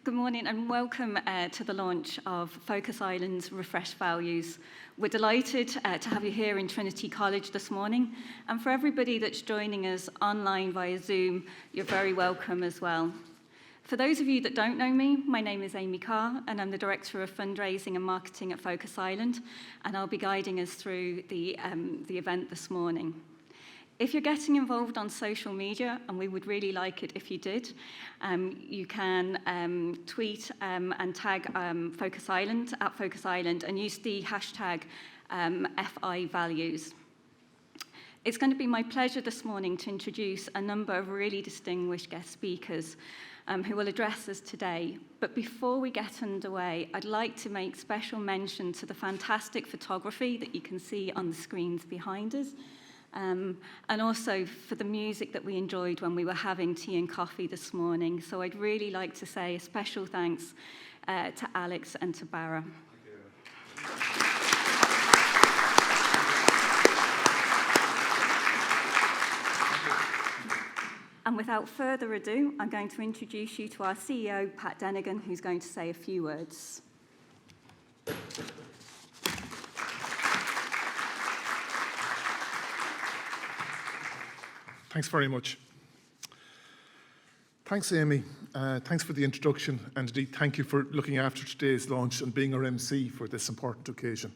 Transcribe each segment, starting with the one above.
Good morning and welcome to the launch of Focus Island's Refreshed Values. We're delighted to have you here in Trinity College this morning, and for everybody that's joining us online via Zoom, you're very welcome as well. For those of you that don't know me, my name is Amy Carr and I'm the Director of Fundraising and Marketing at Focus Island, and I'll be guiding us through the event this morning. If you're getting involved on social media, and we would really like it if you did, you can tweet and tag Focus Island at Focus Island and use the hashtag FI Values. It's going to be my pleasure this morning to introduce a number of really distinguished guest speakers who will address us today. But before we get underway, I'd like to make special mention to the fantastic photography that you can see on the screens behind us. And also for the music that we enjoyed when we were having tea and coffee this morning. So I'd really like to say a special thanks to Alex and to Barra. And without further ado, I'm going to introduce you to our CEO, Pat Dennigan, who's going to say a few words. Thanks very much. Thanks, Amy. Thanks for the introduction, and indeed, thank you for looking after today's launch and being our MC for this important occasion.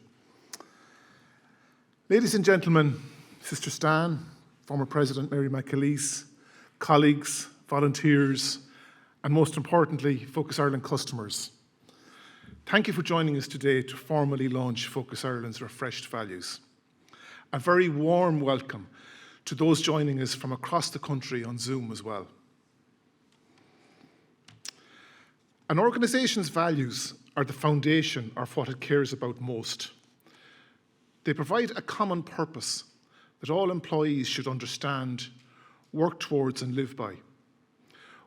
Ladies and gentlemen, Sister Stan, former President Mary McAleese, colleagues, volunteers, and most importantly, Focus Ireland customers, thank you for joining us today to formally launch Focus Ireland's Refreshed Values. A very warm welcome to those joining us from across the country on Zoom as well. An organisation's values are the foundation of what it cares about most. They provide a common purpose that all employees should understand, work towards and live by.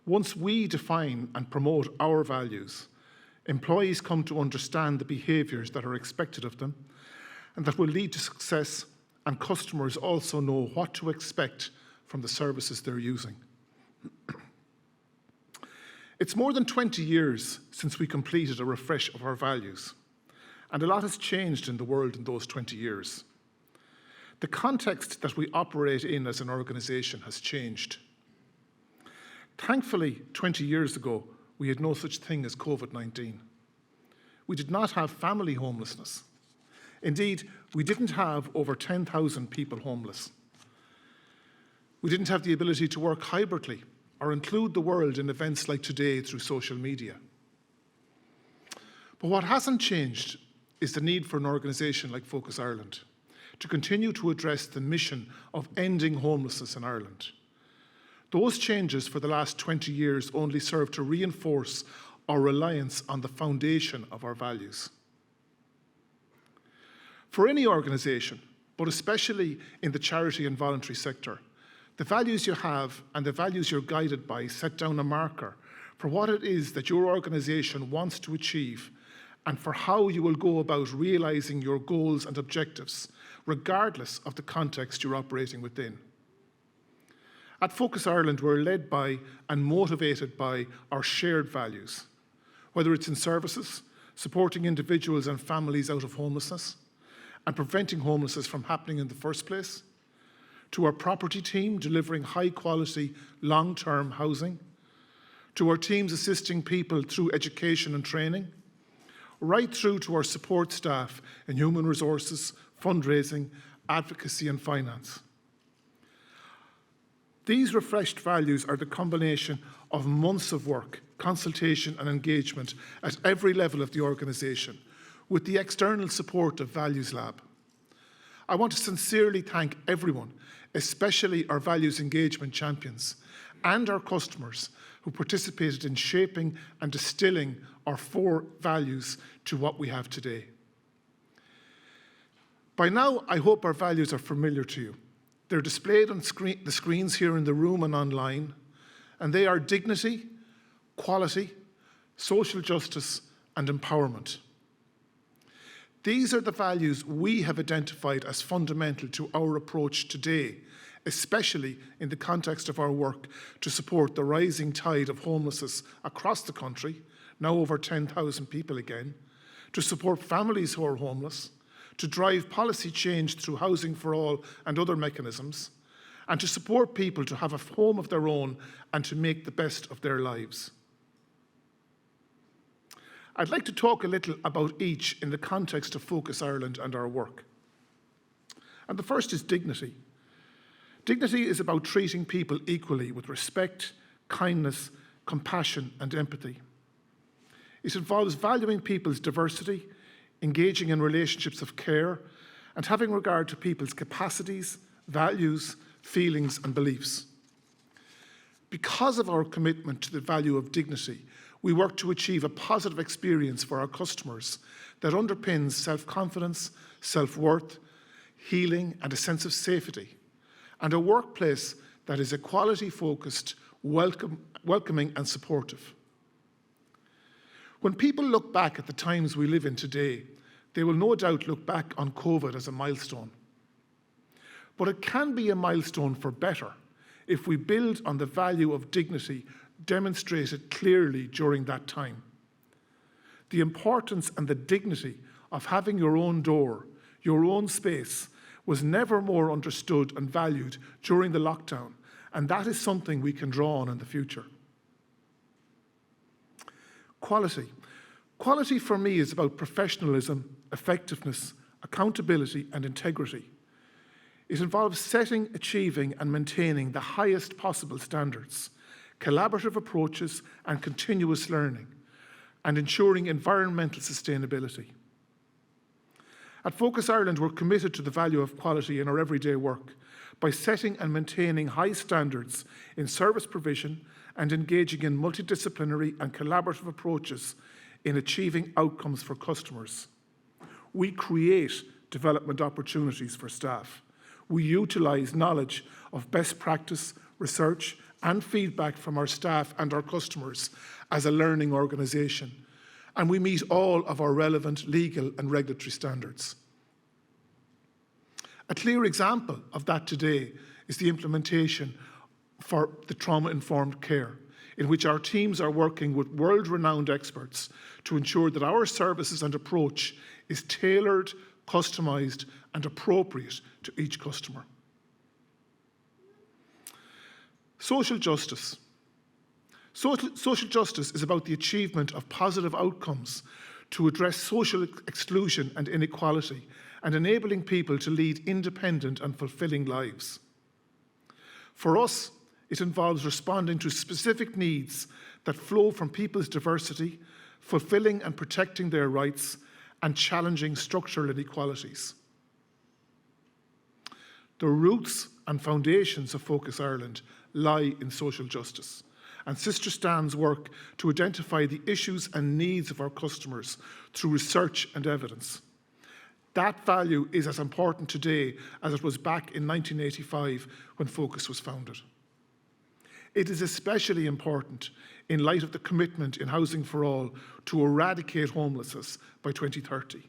Once we define and promote our values, employees come to understand the behaviours that are expected of them and that will lead to success, and customers also know what to expect from the services they're using. It's more than 20 years since we completed a refresh of our values, and a lot has changed in the world in those 20 years. The context that we operate in as an organisation has changed. Thankfully, 20 years ago, we had no such thing as COVID-19. We did not have family homelessness. Indeed, we didn't have over 10,000 people homeless. We didn't have the ability to work hybridly or include the world in events like today through social media. But what hasn't changed is the need for an organisation like Focus Ireland to continue to address the mission of ending homelessness in Ireland. Those changes for the last 20 years only serve to reinforce our reliance on the foundation of our values. For any organisation, but especially in the charity and voluntary sector, the values you have and the values you're guided by set down a marker for what it is that your organisation wants to achieve and for how you will go about realising your goals and objectives, regardless of the context you're operating within. At Focus Ireland, we're led by and motivated by our shared values, whether it's in services, supporting individuals and families out of homelessness, and preventing homelessness from happening in the first place, to our property team delivering high-quality, long-term housing, to our teams assisting people through education and training, right through to our support staff in human resources, fundraising, advocacy and finance. These refreshed values are the combination of months of work, consultation and engagement at every level of the organisation, with the external support of Values Lab. I want to sincerely thank everyone, especially our values engagement champions and our customers who participated in shaping and distilling our 4 values to what we have today. By now, I hope our values are familiar to you. They're displayed on the screens here in the room and online, and they are dignity, quality, social justice, and empowerment. These are the values we have identified as fundamental to our approach today, especially in the context of our work to support the rising tide of homelessness across the country, now over 10,000 people again, to support families who are homeless, to drive policy change through Housing for All and other mechanisms, and to support people to have a home of their own and to make the best of their lives. I'd like to talk a little about each in the context of Focus Ireland and our work. And the first is dignity. Dignity is about treating people equally with respect, kindness, compassion, and empathy. It involves valuing people's diversity, engaging in relationships of care, and having regard to people's capacities, values, feelings, and beliefs. Because of our commitment to the value of dignity, we work to achieve a positive experience for our customers that underpins self-confidence, self-worth, healing, and a sense of safety, and a workplace that is equality-focused, welcoming, and supportive. When people look back at the times we live in today, they will no doubt look back on COVID as a milestone. But it can be a milestone for better if we build on the value of dignity demonstrated clearly during that time. The importance and the dignity of having your own door, your own space, was never more understood and valued during the lockdown, and that is something we can draw on in the future. Quality. Quality for me is about professionalism, effectiveness, accountability, and integrity. It involves setting, achieving, and maintaining the highest possible standards, collaborative approaches, and continuous learning, and ensuring environmental sustainability. At Focus Ireland, we're committed to the value of quality in our everyday work by setting and maintaining high standards in service provision and engaging in multidisciplinary and collaborative approaches in achieving outcomes for customers. We create development opportunities for staff. We utilise knowledge of best practice, research, and feedback from our staff and our customers as a learning organisation, and we meet all of our relevant legal and regulatory standards. A clear example of that today is the implementation for the trauma-informed care, in which our teams are working with world-renowned experts to ensure that our services and approach is tailored, customised, and appropriate to each customer. Social justice. Social justice is about the achievement of positive outcomes to address social exclusion and inequality and enabling people to lead independent and fulfilling lives. For us, it involves responding to specific needs that flow from people's diversity, fulfilling and protecting their rights, and challenging structural inequalities. The roots and foundations of Focus Ireland lie in social justice, and Sister Stan's work to identify the issues and needs of our customers through research and evidence. That value is as important today as it was back in 1985 when Focus was founded. It is especially important in light of the commitment in Housing for All to eradicate homelessness by 2030.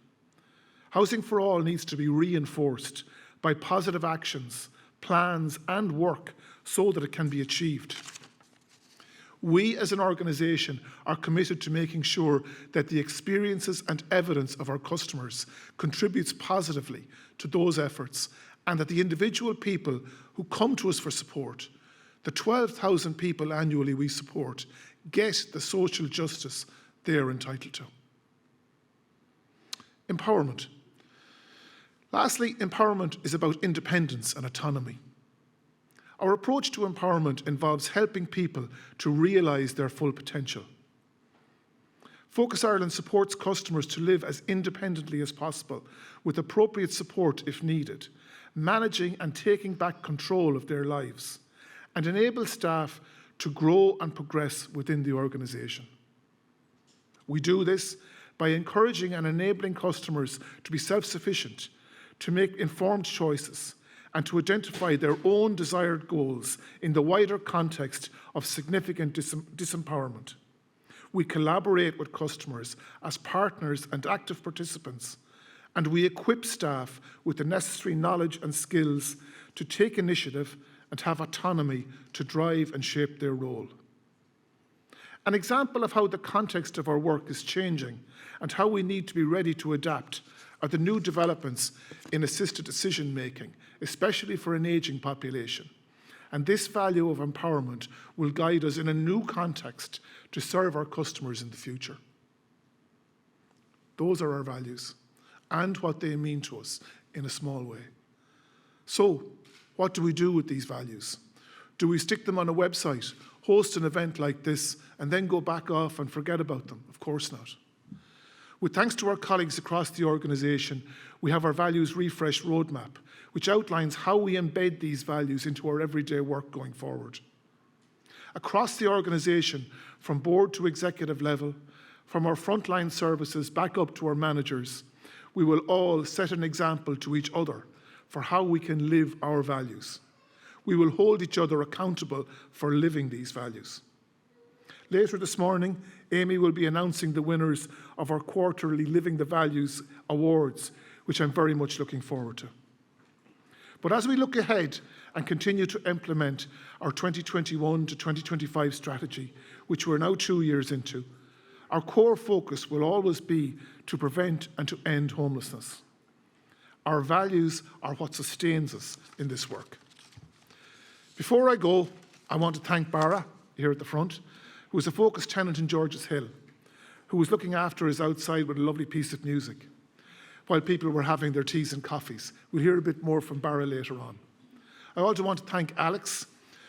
Housing for All needs to be reinforced by positive actions, plans, and work so that it can be achieved. We as an organisation are committed to making sure that the experiences and evidence of our customers contributes positively to those efforts, and that the individual people who come to us for support, the 12,000 people annually we support, get the social justice they are entitled to. Empowerment. Lastly, empowerment is about independence and autonomy. Our approach to empowerment involves helping people to realise their full potential. Focus Ireland supports customers to live as independently as possible, with appropriate support if needed, managing and taking back control of their lives, and enable staff to grow and progress within the organisation. We do this by encouraging and enabling customers to be self-sufficient, to make informed choices, and to identify their own desired goals in the wider context of significant disempowerment. We collaborate with customers as partners and active participants, and we equip staff with the necessary knowledge and skills to take initiative and have autonomy to drive and shape their role. An example of how the context of our work is changing and how we need to be ready to adapt are the new developments in assisted decision making, especially for an ageing population. And this value of empowerment will guide us in a new context to serve our customers in the future. Those are our values and what they mean to us in a small way. So, what do we do with these values? Do we stick them on a website, host an event like this, and then go back off and forget about them? Of course not. With thanks to our colleagues across the organisation, we have our Values Refresh Roadmap, which outlines how we embed these values into our everyday work going forward. Across the organisation, from board to executive level, from our frontline services back up to our managers, we will all set an example to each other for how we can live our values. We will hold each other accountable for living these values. Later this morning, Amy will be announcing the winners of our quarterly Living the Values Awards, which I'm very much looking forward to. But as we look ahead and continue to implement our 2021 to 2025 strategy, which we're now 2 years into, our core focus will always be to prevent and to end homelessness. Our values are what sustains us in this work. Before I go, I want to thank Barra, here at the front, who is a Focus tenant in George's Hill, who was looking after us outside with a lovely piece of music while people were having their teas and coffees. We'll hear a bit more from Barra later on. I also want to thank Alex,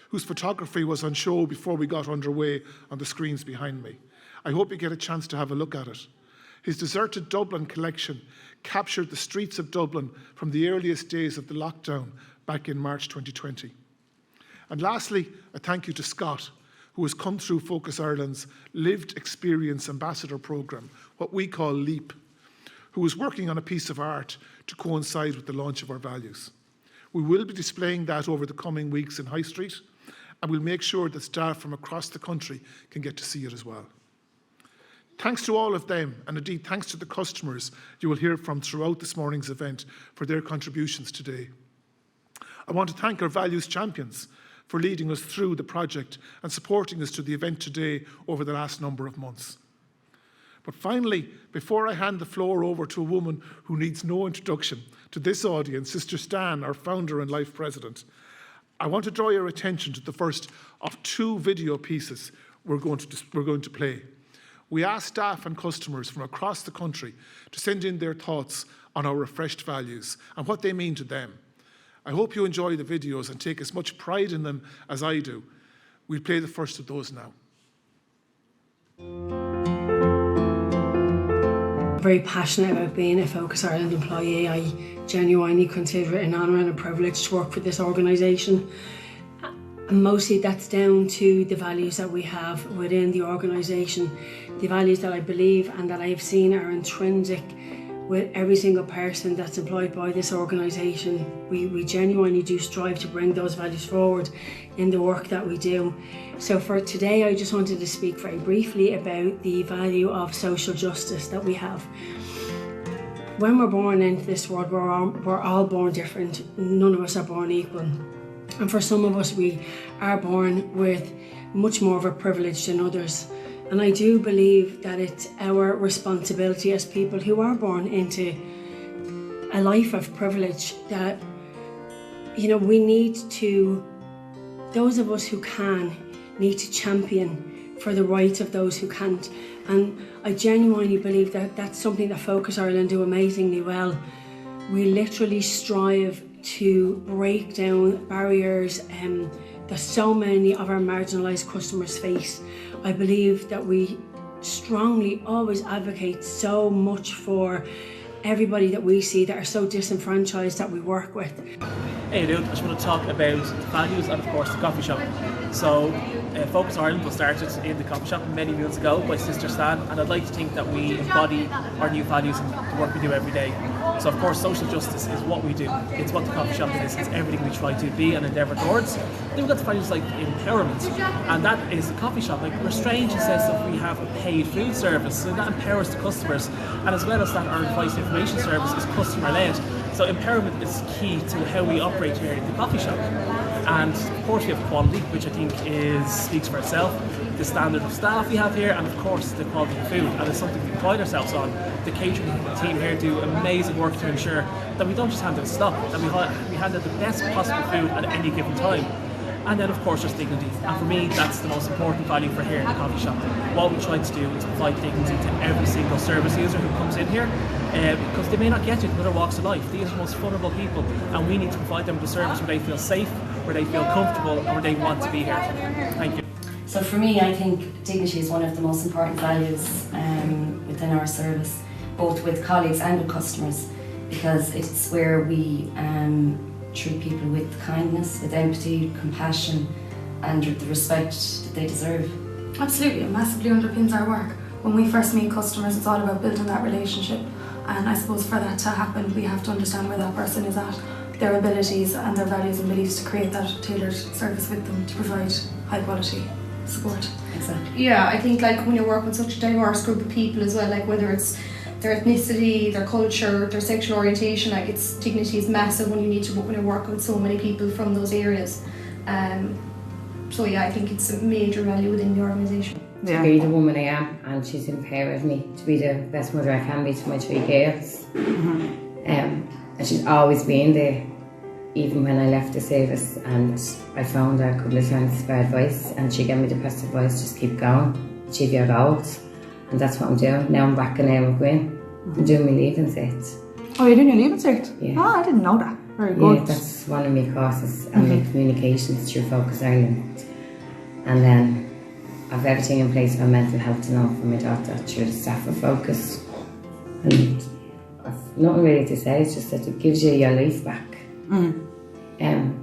whose photography was on show before we got underway on the screens behind me. I hope you get a chance to have a look at it. His Deserted Dublin collection captured the streets of Dublin from the earliest days of the lockdown back in March 2020. And lastly, a thank you to Scott, who has come through Focus Ireland's Lived Experience Ambassador programme, what we call LEAP, who is working on a piece of art to coincide with the launch of our values. We will be displaying that over the coming weeks in High Street, and we'll make sure that staff from across the country can get to see it as well. Thanks to all of them, and indeed thanks to the customers you will hear from throughout this morning's event for their contributions today. I want to thank our values champions for leading us through the project and supporting us to the event today over the last number of months. But finally, before I hand the floor over to a woman who needs no introduction to this audience, Sister Stan, our founder and life president, I want to draw your attention to the first of 2 video pieces we're going to play. We asked staff and customers from across the country to send in their thoughts on our refreshed values and what they mean to them. I hope you enjoy the videos and take as much pride in them as I do. We'll play the first of those now. Very passionate about being a Focus Ireland employee. I genuinely consider it an honour and a privilege to work for this organisation. And mostly that's down to the values that we have within the organisation. The values that I believe and that I've seen are intrinsic with every single person that's employed by this organisation. We genuinely do strive to bring those values forward in the work that we do. So for today, I just wanted to speak very briefly about the value of social justice that we have. When we're born into this world, we're all born different. None of us are born equal. And for some of us, we are born with much more of a privilege than others. And I do believe that it's our responsibility as people who are born into a life of privilege that, we need to, those of us who can, need to champion for the rights of those who can't. And I genuinely believe that that's something that Focus Ireland do amazingly well. We literally strive to break down barriers that so many of our marginalised customers face. I believe that we strongly always advocate so much for everybody that we see that are so disenfranchised that we work with. Hey dude, I just want to talk about the values and of course the coffee shop. So Focus Ireland was started in the coffee shop many moons ago by Sister Stan, and I'd like to think that we embody our new values in the work we do every day. So of course social justice is what we do. It's what the coffee shop is. It's everything we try to be and endeavour towards. Then we've got the values like empowerment, and that is the coffee shop. Like we're strange in the sense that we have a paid food service, so that empowers the customers, and as well as that our advice information service is customer led. So empowerment is key to how we operate here in the coffee shop. And of course we have quality, which I think speaks for itself, the standard of staff we have here, and of course the quality of food, and it's something we pride ourselves on. The catering team here do amazing work to ensure that we don't just hand out stock, that we hand out the best possible food at any given time. And then of course there's dignity, and for me that's the most important value for here in the coffee shop. What we try to do is provide dignity to every single service user who comes in here, because they may not get it in other walks of life. These are the most vulnerable people, and we need to provide them with a service where they feel safe, where they feel comfortable, and where they want to be here. Thank you. So for me, I think dignity is one of the most important values within our service, both with colleagues and with customers, because it's where we treat people with kindness, with empathy, compassion, and with the respect that they deserve. Absolutely, it massively underpins our work. When we first meet customers, it's all about building that relationship, and I suppose for that to happen, we have to understand where that person is at, their abilities and their values and beliefs, to create that tailored service with them to provide high quality support. Exactly. Yeah, I think like when you work with such a diverse group of people as well, like whether it's their ethnicity, their culture, their sexual orientation, like its dignity is massive when you're working with so many people from those areas. So yeah, I think it's a major value within the organisation. To be the woman I am, and she's empowered me to be the best mother I can be to my 3 girls. And she's always been there, even when I left the service and I found a couple of times bad advice, and she gave me the best advice: just keep going, achieve your goals. And that's what I'm doing. Now I'm back in Queen. I'm doing my leaving cert. Oh, you're doing your leaving cert? Yeah. Oh, I didn't know that. Very good. Yeah, that's one of my courses, and my communications through Focus Ireland. And then I've everything in place for mental health now for my daughter through the staff of Focus. And I've nothing really to say, it's just that it gives you your life back. And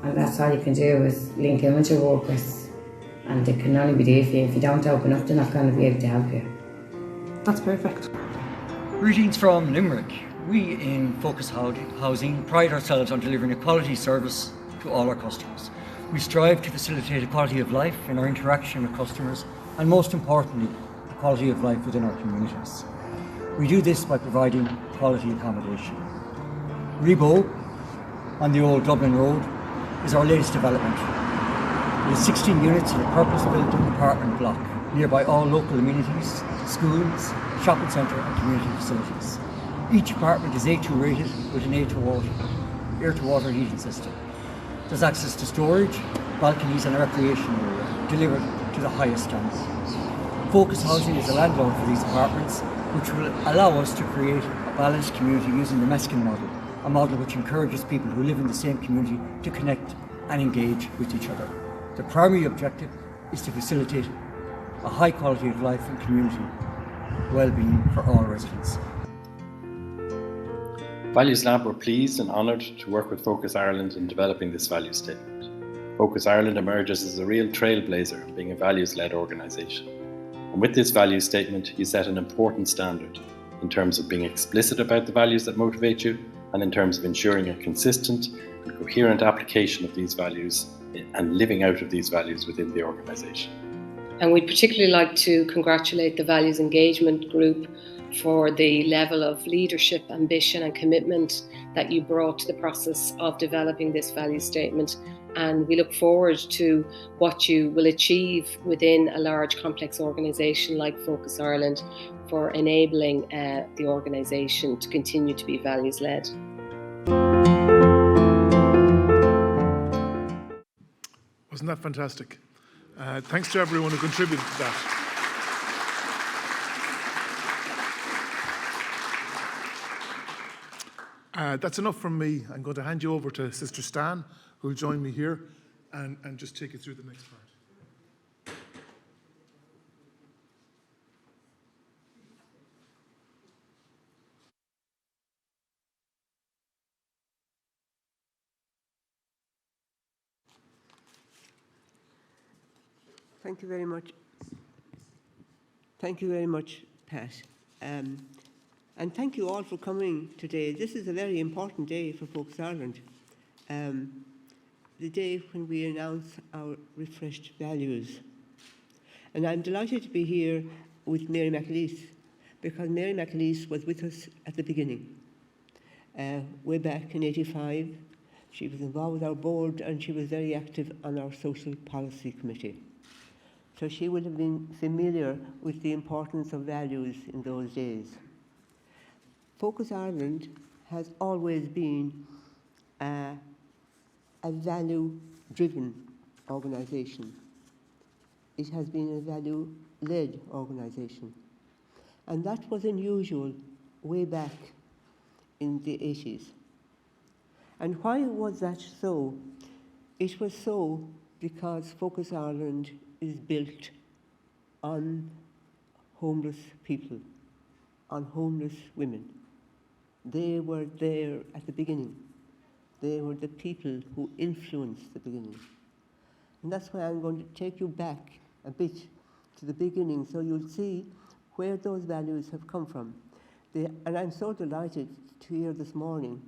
that's all you can do is link in with your workers. And they can only be there for you. If you don't open up, they're not going to be able to help you. That's perfect. Greetings from Limerick. We in Focus Housing pride ourselves on delivering a quality service to all our customers. We strive to facilitate a quality of life in our interaction with customers, and most importantly, the quality of life within our communities. We do this by providing quality accommodation. Rebo, on the old Dublin Road, is our latest development. It is 16 units in a purpose-built apartment block, nearby all local amenities, schools, shopping centre and community facilities. Each apartment is A2 rated with an air-to-water heating system. There's access to storage, balconies and a recreation area, delivered to the highest standard. Focus Housing is a landlord for these apartments, which will allow us to create a balanced community using the Meskin model, a model which encourages people who live in the same community to connect and engage with each other. The primary objective is to facilitate a high quality of life and community well-being for all residents. Values Lab were pleased and honoured to work with Focus Ireland in developing this value statement. Focus Ireland emerges as a real trailblazer, being a values-led organisation. And with this value statement, you set an important standard in terms of being explicit about the values that motivate you, and in terms of ensuring a consistent and coherent application of these values and living out of these values within the organisation. And we'd particularly like to congratulate the Values Engagement Group for the level of leadership, ambition and commitment that you brought to the process of developing this value statement. And we look forward to what you will achieve within a large complex organisation like Focus Ireland for enabling the organisation to continue to be values-led. Wasn't that fantastic? Thanks to everyone who contributed to that. That's enough from me. I'm going to hand you over to Sister Stan, who will join me here and just take you through the next part. Thank you very much. Thank you very much, Pat. And thank you all for coming today. This is a very important day for Focus Ireland. The day when we announce our refreshed values. And I'm delighted to be here with Mary McAleese, because Mary McAleese was with us at the beginning, way back in '85. She was involved with our board and she was very active on our social policy committee. So she would have been familiar with the importance of values in those days. Focus Ireland has always been a value-driven organisation. It has been a value-led organisation. And that was unusual way back in the 80s. And why was that so? It was so because Focus Ireland is built on homeless people, on homeless women. They were there at the beginning. They were the people who influenced the beginning. And that's why I'm going to take you back a bit to the beginning so you'll see where those values have come from. And I'm so delighted to hear this morning,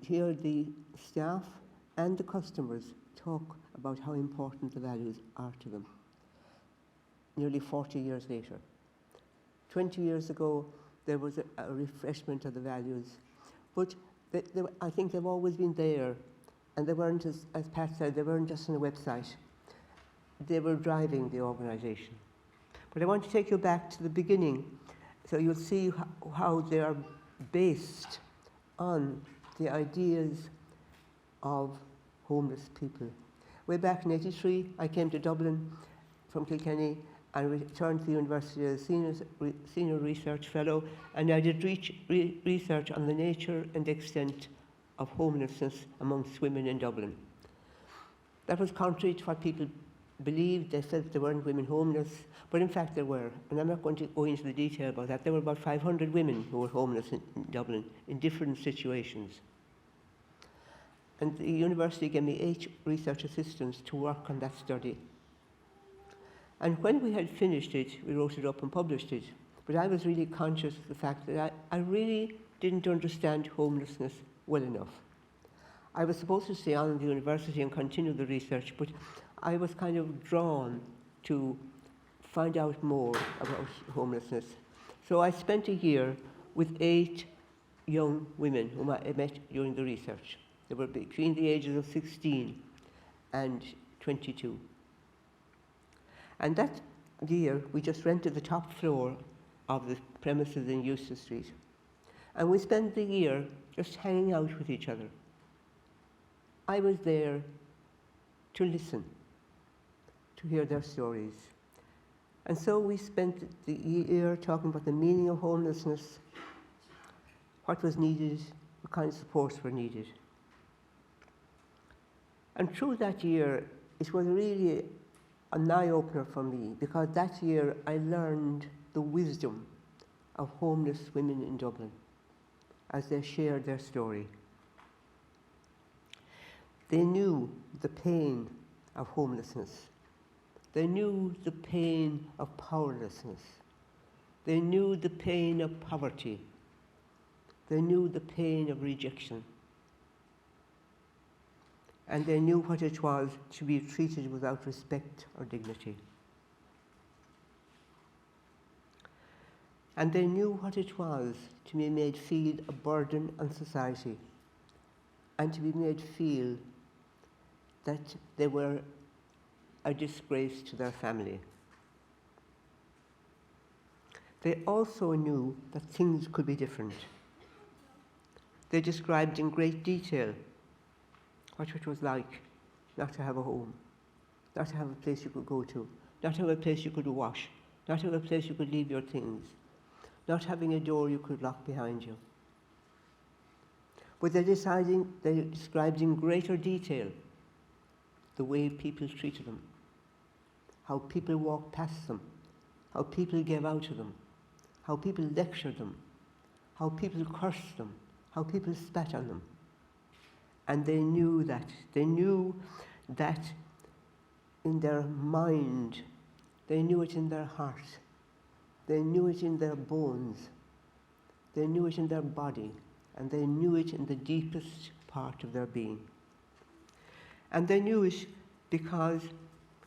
hear the staff and the customers talk about how important the values are to them. Nearly 40 years later. 20 years ago, there was a refreshment of the values. But I think they've always been there. And they weren't, as Pat said, they weren't just on a website. They were driving the organisation. But I want to take you back to the beginning so you'll see how they are based on the ideas of homeless people. Way back in '83, I came to Dublin from Kilkenny and returned to the university as a senior research fellow, and I did research on the nature and extent of homelessness amongst women in Dublin. That was contrary to what people believed. They felt there weren't women homeless, but in fact there were. And I'm not going to go into the detail about that. There were about 500 women who were homeless in Dublin in different situations. And the university gave me 8 research assistants to work on that study. And when we had finished it, we wrote it up and published it. But I was really conscious of the fact that I really didn't understand homelessness well enough. I was supposed to stay on in the university and continue the research, but I was kind of drawn to find out more about homelessness. So I spent a year with 8 young women whom I met during the research. They were between the ages of 16 and 22. And that year, we just rented the top floor of the premises in Eustace Street. And we spent the year just hanging out with each other. I was there to listen, to hear their stories. And so we spent the year talking about the meaning of homelessness, what was needed, what kind of supports were needed. And through that year, it was really an eye-opener for me, because that year I learned the wisdom of homeless women in Dublin as they shared their story. They knew the pain of homelessness. They knew the pain of powerlessness. They knew the pain of poverty. They knew the pain of rejection. And they knew what it was to be treated without respect or dignity. And they knew what it was to be made feel a burden on society, and to be made feel that they were a disgrace to their family. They also knew that things could be different. They described in great detail what it was like not to have a home, not to have a place you could go to, not to have a place you could wash, not to have a place you could leave your things, not having a door you could lock behind you. But they described in greater detail the way people treated them, how people walked past them, how people gave out to them, how people lectured them, how people cursed them, how people spat on them. And they knew that. They knew that in their mind. They knew it in their heart. They knew it in their bones. They knew it in their body. And they knew it in the deepest part of their being. And they knew it because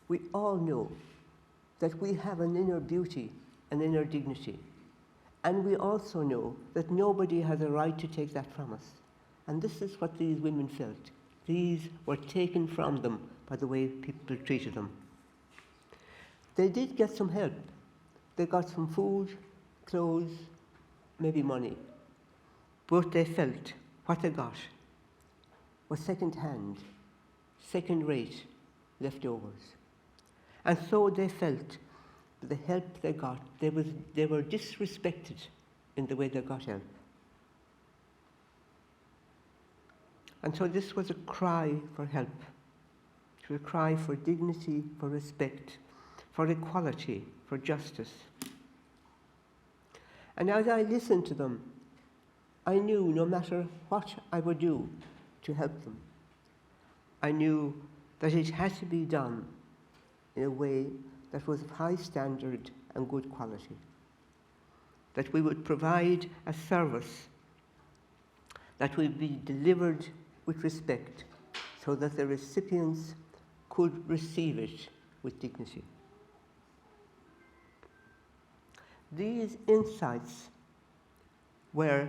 we all know that we have an inner beauty, an inner dignity. And we also know that nobody has a right to take that from us. And this is what these women felt. These were taken from them by the way people treated them. They did get some help. They got some food, clothes, maybe money. But they felt what they got was second-hand, second-rate leftovers. And so they felt that the help they got, they were disrespected in the way they got help. And so this was a cry for help. It was a cry for dignity, for respect, for equality, for justice. And as I listened to them, I knew no matter what I would do to help them, I knew that it had to be done in a way that was of high standard and good quality. That we would provide a service that would be delivered with respect so that the recipients could receive it with dignity. These insights were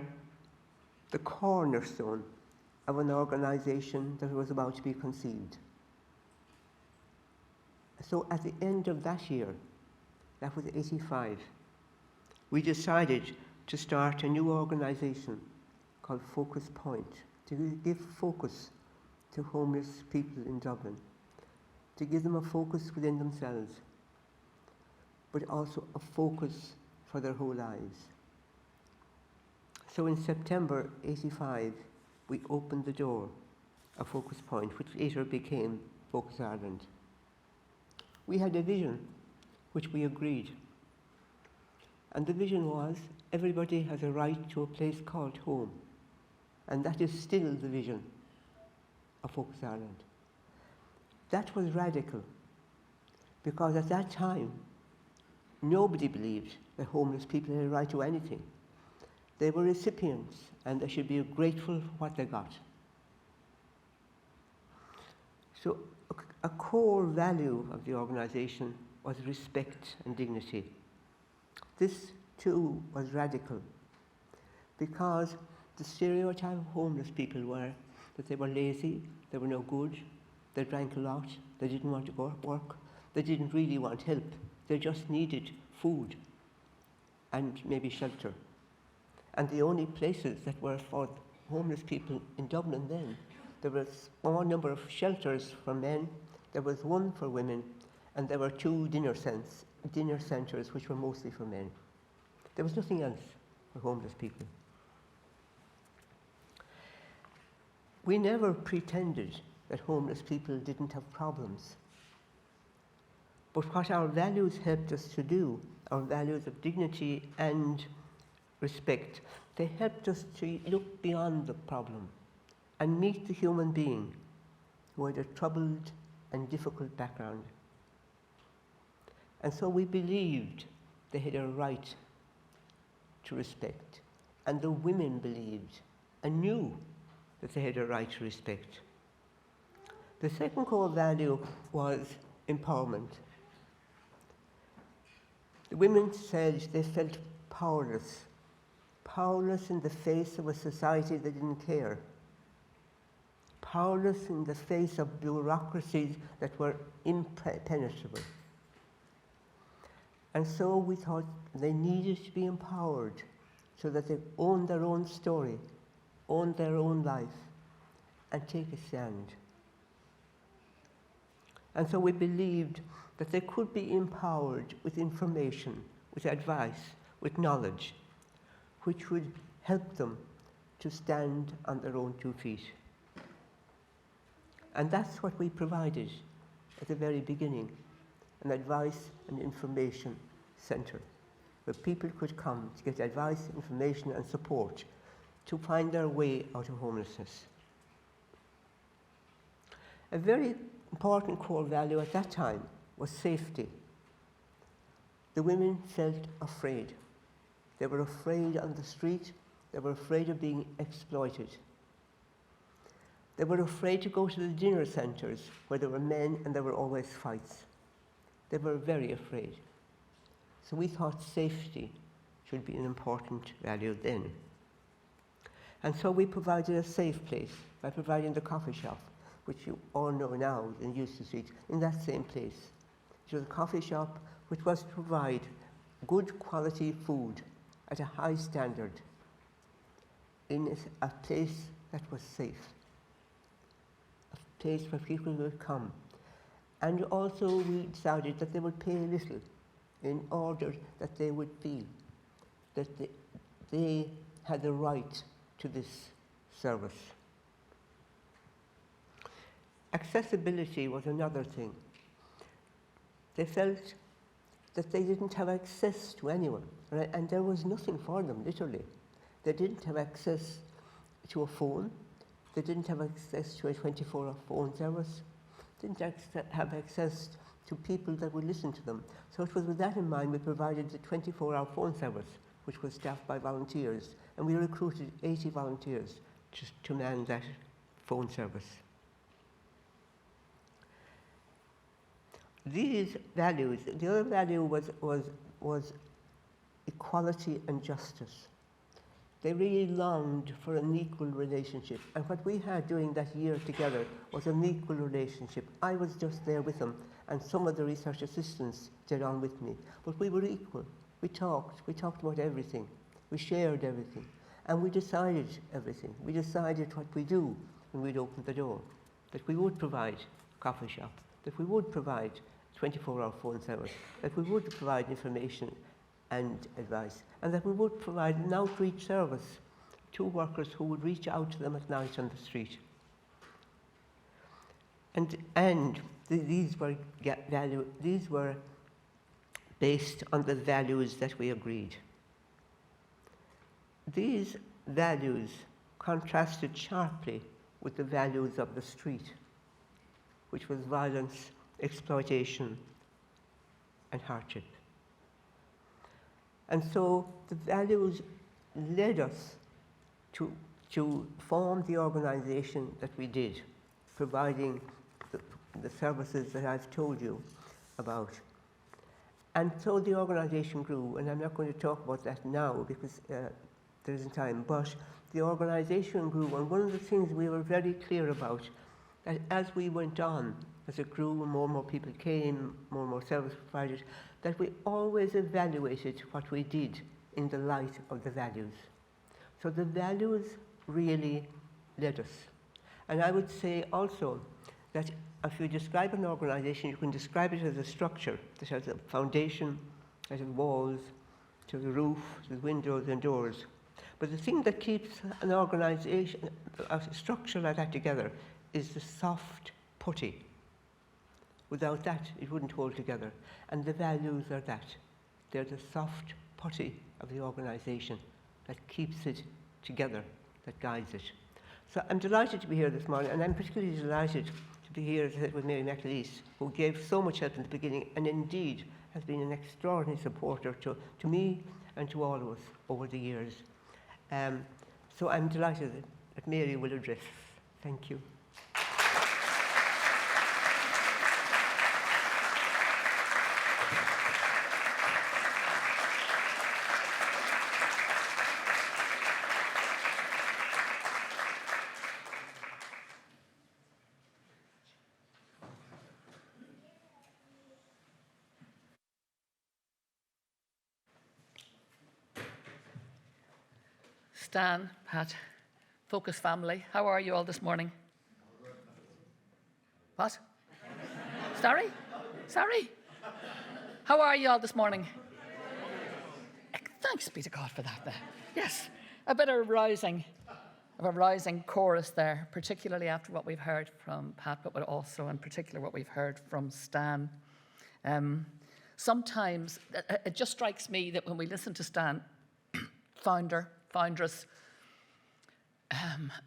the cornerstone of an organisation that was about to be conceived. So at the end of that year, that was 85, we decided to start a new organisation called Focus Point, to give focus to homeless people in Dublin, to give them a focus within themselves, but also a focus for their whole lives. So in September 85, we opened the door of Focus Point, which later became Focus Ireland. We had a vision, which we agreed. And the vision was, everybody has a right to a place called home. And that is still the vision of Focus Ireland. That was radical, because at that time, nobody believed that homeless people had a right to anything. They were recipients, and they should be grateful for what they got. So a core value of the organisation was respect and dignity. This, too, was radical, because the stereotype of homeless people were that they were lazy, they were no good, they drank a lot, they didn't want to go to work, they didn't really want help, they just needed food and maybe shelter. And the only places that were for homeless people in Dublin then, there was a small number of shelters for men, there was one for women, and there were 2 dinner centres which were mostly for men. There was nothing else for homeless people. We never pretended that homeless people didn't have problems. But what our values helped us to do, our values of dignity and respect, they helped us to look beyond the problem and meet the human being who had a troubled and difficult background. And so we believed they had a right to respect, and the women believed and knew that they had a right to respect. The second core value was empowerment. The women said they felt powerless in the face of a society that didn't care, powerless in the face of bureaucracies that were impenetrable. And so we thought they needed to be empowered so that they owned their own story, owned their own life, and take a stand. And so we believed that they could be empowered with information, with advice, with knowledge, which would help them to stand on their own 2 feet. And that's what we provided at the very beginning, an advice and information centre, where people could come to get advice, information and support to find their way out of homelessness. A very important core value at that time was safety. The women felt afraid. They were afraid on the street. They were afraid of being exploited. They were afraid to go to the dinner centres where there were men and there were always fights. They were very afraid. So we thought safety should be an important value then. And so we provided a safe place by providing the coffee shop, which you all know now in Euston Street, in that same place. It was a coffee shop which was to provide good quality food at a high standard in a place that was safe, a place where people would come. And also we decided that they would pay little in order that they would feel that they had the right to this service. Accessibility was another thing. They felt that they didn't have access to anyone, right? And there was nothing for them, literally. They didn't have access to a phone. They didn't have access to a 24-hour phone service. Didn't have access to people that would listen to them. So it was with that in mind we provided the 24-hour phone service, which was staffed by volunteers. And we recruited 80 volunteers to man that phone service. These values, the other value was equality and justice. They really longed for an equal relationship. And what we had during that year together was an equal relationship. I was just there with them, and some of the research assistants did on with me. But we were equal. We talked about everything. We shared everything. And we decided everything. We decided what we do when we'd open the door. That we would provide a coffee shop, that we would provide 24-hour phone service, that we would provide information and advice, and that we would provide an outreach service to workers who would reach out to them at night on the street. And these were based on the values that we agreed. These values contrasted sharply with the values of the street, which was violence, exploitation, and hardship. And so the values led us to form the organisation that we did, providing the services that I've told you about. And so the organisation grew, and I'm not going to talk about that now because there isn't time, but the organisation grew, and one of the things we were very clear about, that as we went on, as it grew and more people came, more service provided, that we always evaluated what we did in the light of the values. So the values really led us. And I would say also that if you describe an organisation, you can describe it as a structure that has a foundation, that has walls, to the roof, to the windows and doors. But the thing that keeps an organisation, a structure like that together, is the soft putty. Without that, it wouldn't hold together. And the values are that. They're the soft putty of the organisation that keeps it together, that guides it. So I'm delighted to be here this morning, and I'm particularly delighted to be here, as I said, with Mary McAleese, who gave so much help in the beginning, and indeed has been an extraordinary supporter to me and to all of us over the years. So I'm delighted that Mary will address. Thank you. Stan, Pat, Focus family, how are you all this morning? What? Sorry? How are you all this morning? Thanks be to God for that. Yes, a bit of a rising chorus there, particularly after what we've heard from Pat, but also in particular what we've heard from Stan. Sometimes it just strikes me that when we listen to Stan, foundress,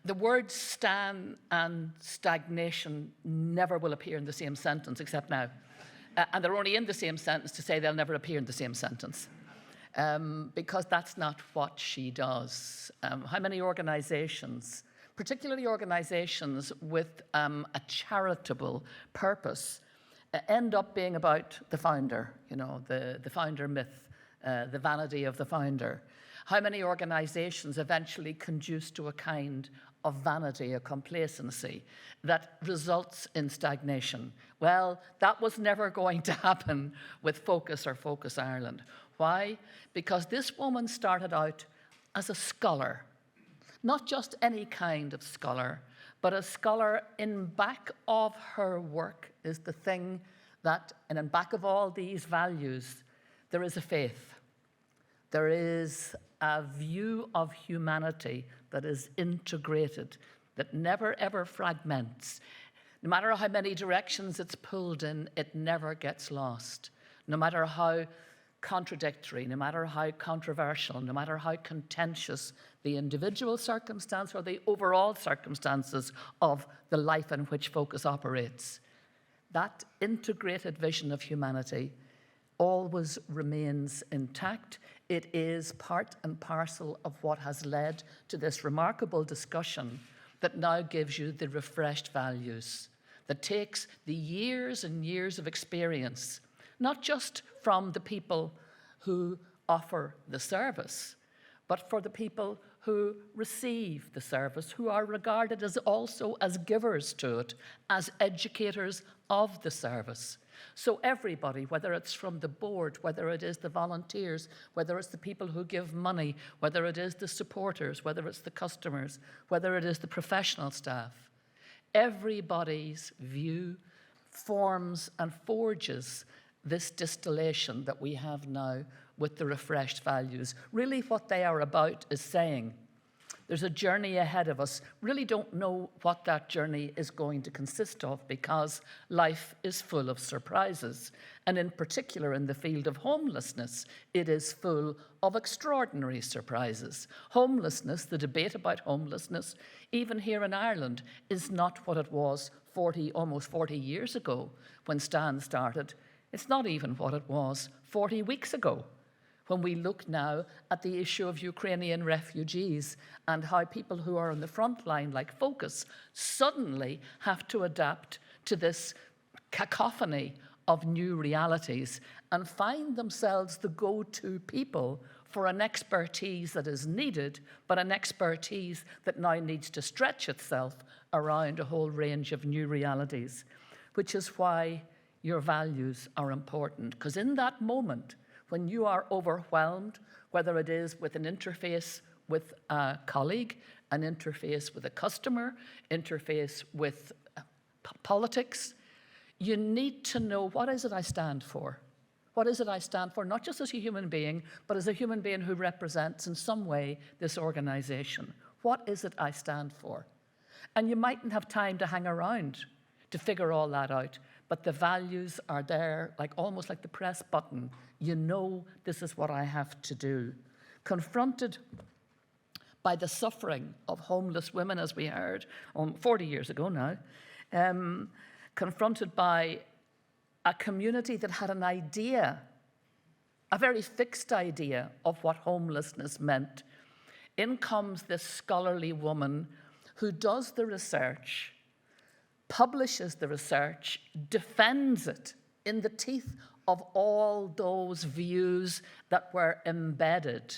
the words stan and stagnation never will appear in the same sentence except now. And they're only in the same sentence to say they'll never appear in the same sentence. Because that's not what she does. How many organisations, particularly organisations with a charitable purpose, end up being about the founder, the founder myth, the vanity of the founder. How many organizations eventually conduce to a kind of vanity, a complacency that results in stagnation? Well, that was never going to happen with Focus or Focus Ireland. Why? Because this woman started out as a scholar, not just any kind of scholar, but a scholar. In back of her work is the thing that, and in back of all these values, there is a faith. There is a view of humanity that is integrated, that never ever fragments. No matter how many directions it's pulled in, it never gets lost. No matter how contradictory, no matter how controversial, no matter how contentious the individual circumstance or the overall circumstances of the life in which Focus operates, that integrated vision of humanity always remains intact. It is part and parcel of what has led to this remarkable discussion that now gives you the refreshed values, that takes the years and years of experience, not just from the people who offer the service, but for the people who receive the service, who are regarded as also as givers to it, as educators of the service. So everybody, whether it's from the board, whether it is the volunteers, whether it's the people who give money, whether it is the supporters, whether it's the customers, whether it is the professional staff, everybody's view forms and forges this distillation that we have now with the refreshed values. Really what they are about is saying there's a journey ahead of us. Really don't know what that journey is going to consist of, because life is full of surprises. And in particular in the field of homelessness, it is full of extraordinary surprises. Homelessness, the debate about homelessness, even here in Ireland, is not what it was almost 40 years ago when Stan started. It's not even what it was 40 weeks ago, when we look now at the issue of Ukrainian refugees and how people who are on the front line, like Focus, suddenly have to adapt to this cacophony of new realities and find themselves the go-to people for an expertise that is needed, but an expertise that now needs to stretch itself around a whole range of new realities, which is why your values are important. Because in that moment, when you are overwhelmed, whether it is with an interface with a colleague, an interface with a customer, interface with politics, you need to know, what is it I stand for? What is it I stand for, not just as a human being, but as a human being who represents in some way this organization? What is it I stand for? And you mightn't have time to hang around to figure all that out, but the values are there, like almost like the press button. You know, this is what I have to do. Confronted by the suffering of homeless women, as we heard 40 years ago now, confronted by a community that had an idea, a very fixed idea of what homelessness meant, in comes this scholarly woman who does the research, publishes the research, defends it in the teeth of all those views that were embedded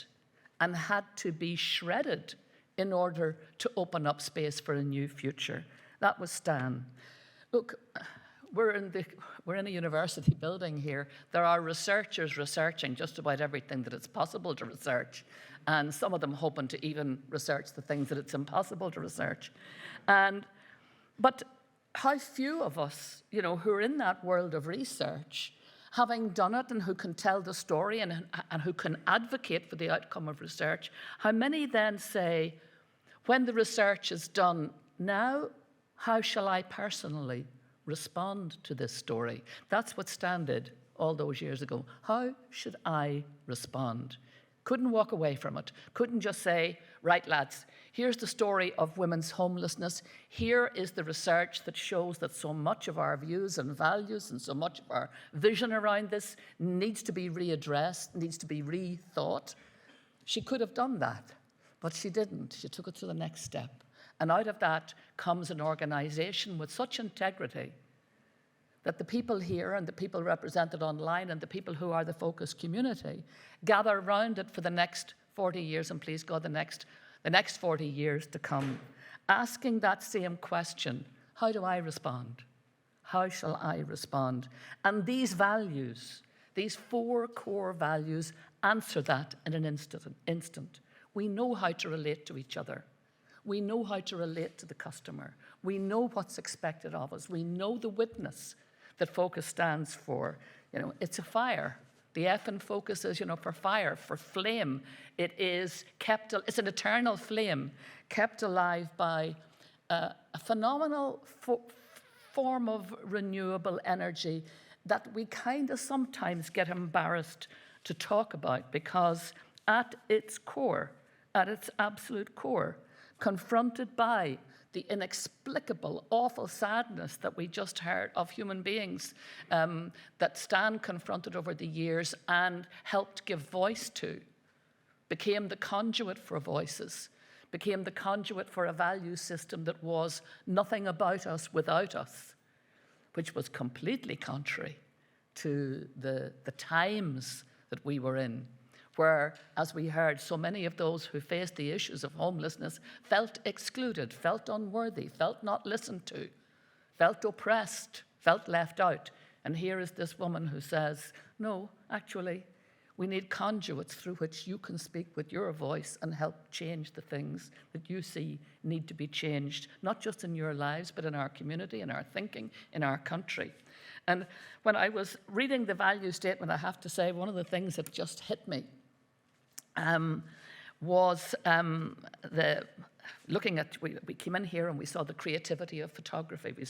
and had to be shredded in order to open up space for a new future. That was Stan. Look, we're in a university building here. There are researchers researching just about everything that it's possible to research, and some of them hoping to even research the things that it's impossible to research. But how few of us, who are in that world of research, having done it and who can tell the story and who can advocate for the outcome of research, how many then say, when the research is done, now, how shall I personally respond to this story? That's what Stan did all those years ago. How should I respond? Couldn't walk away from it. Couldn't just say, right, lads, here's the story of women's homelessness. Here is the research that shows that so much of our views and values and so much of our vision around this needs to be readdressed, needs to be rethought. She could have done that, but she didn't. She took it to the next step. And out of that comes an organization with such integrity, that the people here and the people represented online and the people who are the focus community gather around it for the next 40 years, and please God, the next 40 years to come, asking that same question: how do I respond? How shall I respond? And these values, these 4 core values, answer that in an instant. We know how to relate to each other. We know how to relate to the customer. We know what's expected of us. We know the witness that focus stands for. It's a fire. The F in focus is, for fire, for flame. It's an eternal flame kept alive by a phenomenal form of renewable energy that we kind of sometimes get embarrassed to talk about, because at its core, at its absolute core, confronted by the inexplicable, awful sadness that we just heard of human beings that Stan confronted over the years and helped give voice to, became the conduit for voices, became the conduit for a value system that was nothing about us without us, which was completely contrary to the times that we were in, where, as we heard, so many of those who faced the issues of homelessness felt excluded, felt unworthy, felt not listened to, felt oppressed, felt left out. And here is this woman who says, no, actually, we need conduits through which you can speak with your voice and help change the things that you see need to be changed, not just in your lives, but in our community, in our thinking, in our country. And when I was reading the value statement, I have to say, one of the things that just hit me was looking at, we came in here and we saw the creativity of photography. We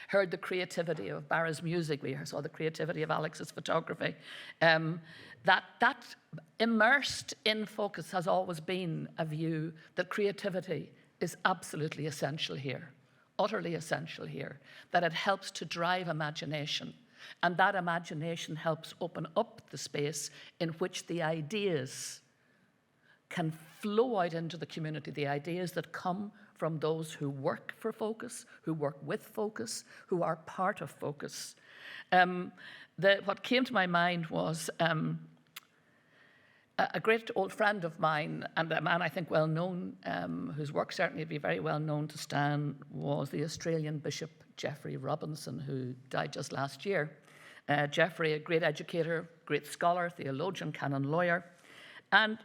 heard the creativity of Barra's music. We saw the creativity of Alex's photography. That immersed in focus has always been a view that creativity is absolutely essential here, utterly essential here, that it helps to drive imagination. And that imagination helps open up the space in which the ideas can flow out into the community, the ideas that come from those who work for Focus, who work with Focus, who are part of Focus. What came to my mind was a great old friend of mine, and a man I think well known, whose work certainly would be very well known to Stan, was the Australian Bishop Geoffrey Robinson, who died just last year. Geoffrey, a great educator, great scholar, theologian, canon lawyer. And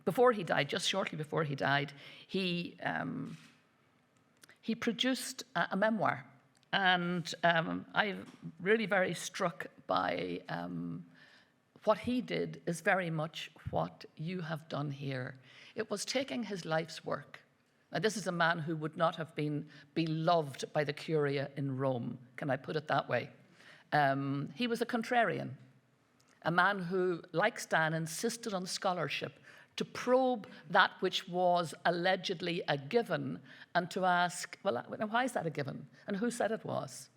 before he died, just shortly before he died, he produced a memoir. And I'm really very struck by what he did is very much what you have done here. It was taking his life's work. Now, this is a man who would not have been beloved by the Curia in Rome, can I put it that way? He was a contrarian, a man who, like Stan, insisted on scholarship to probe that which was allegedly a given and to ask, well, why is that a given? And who said it was?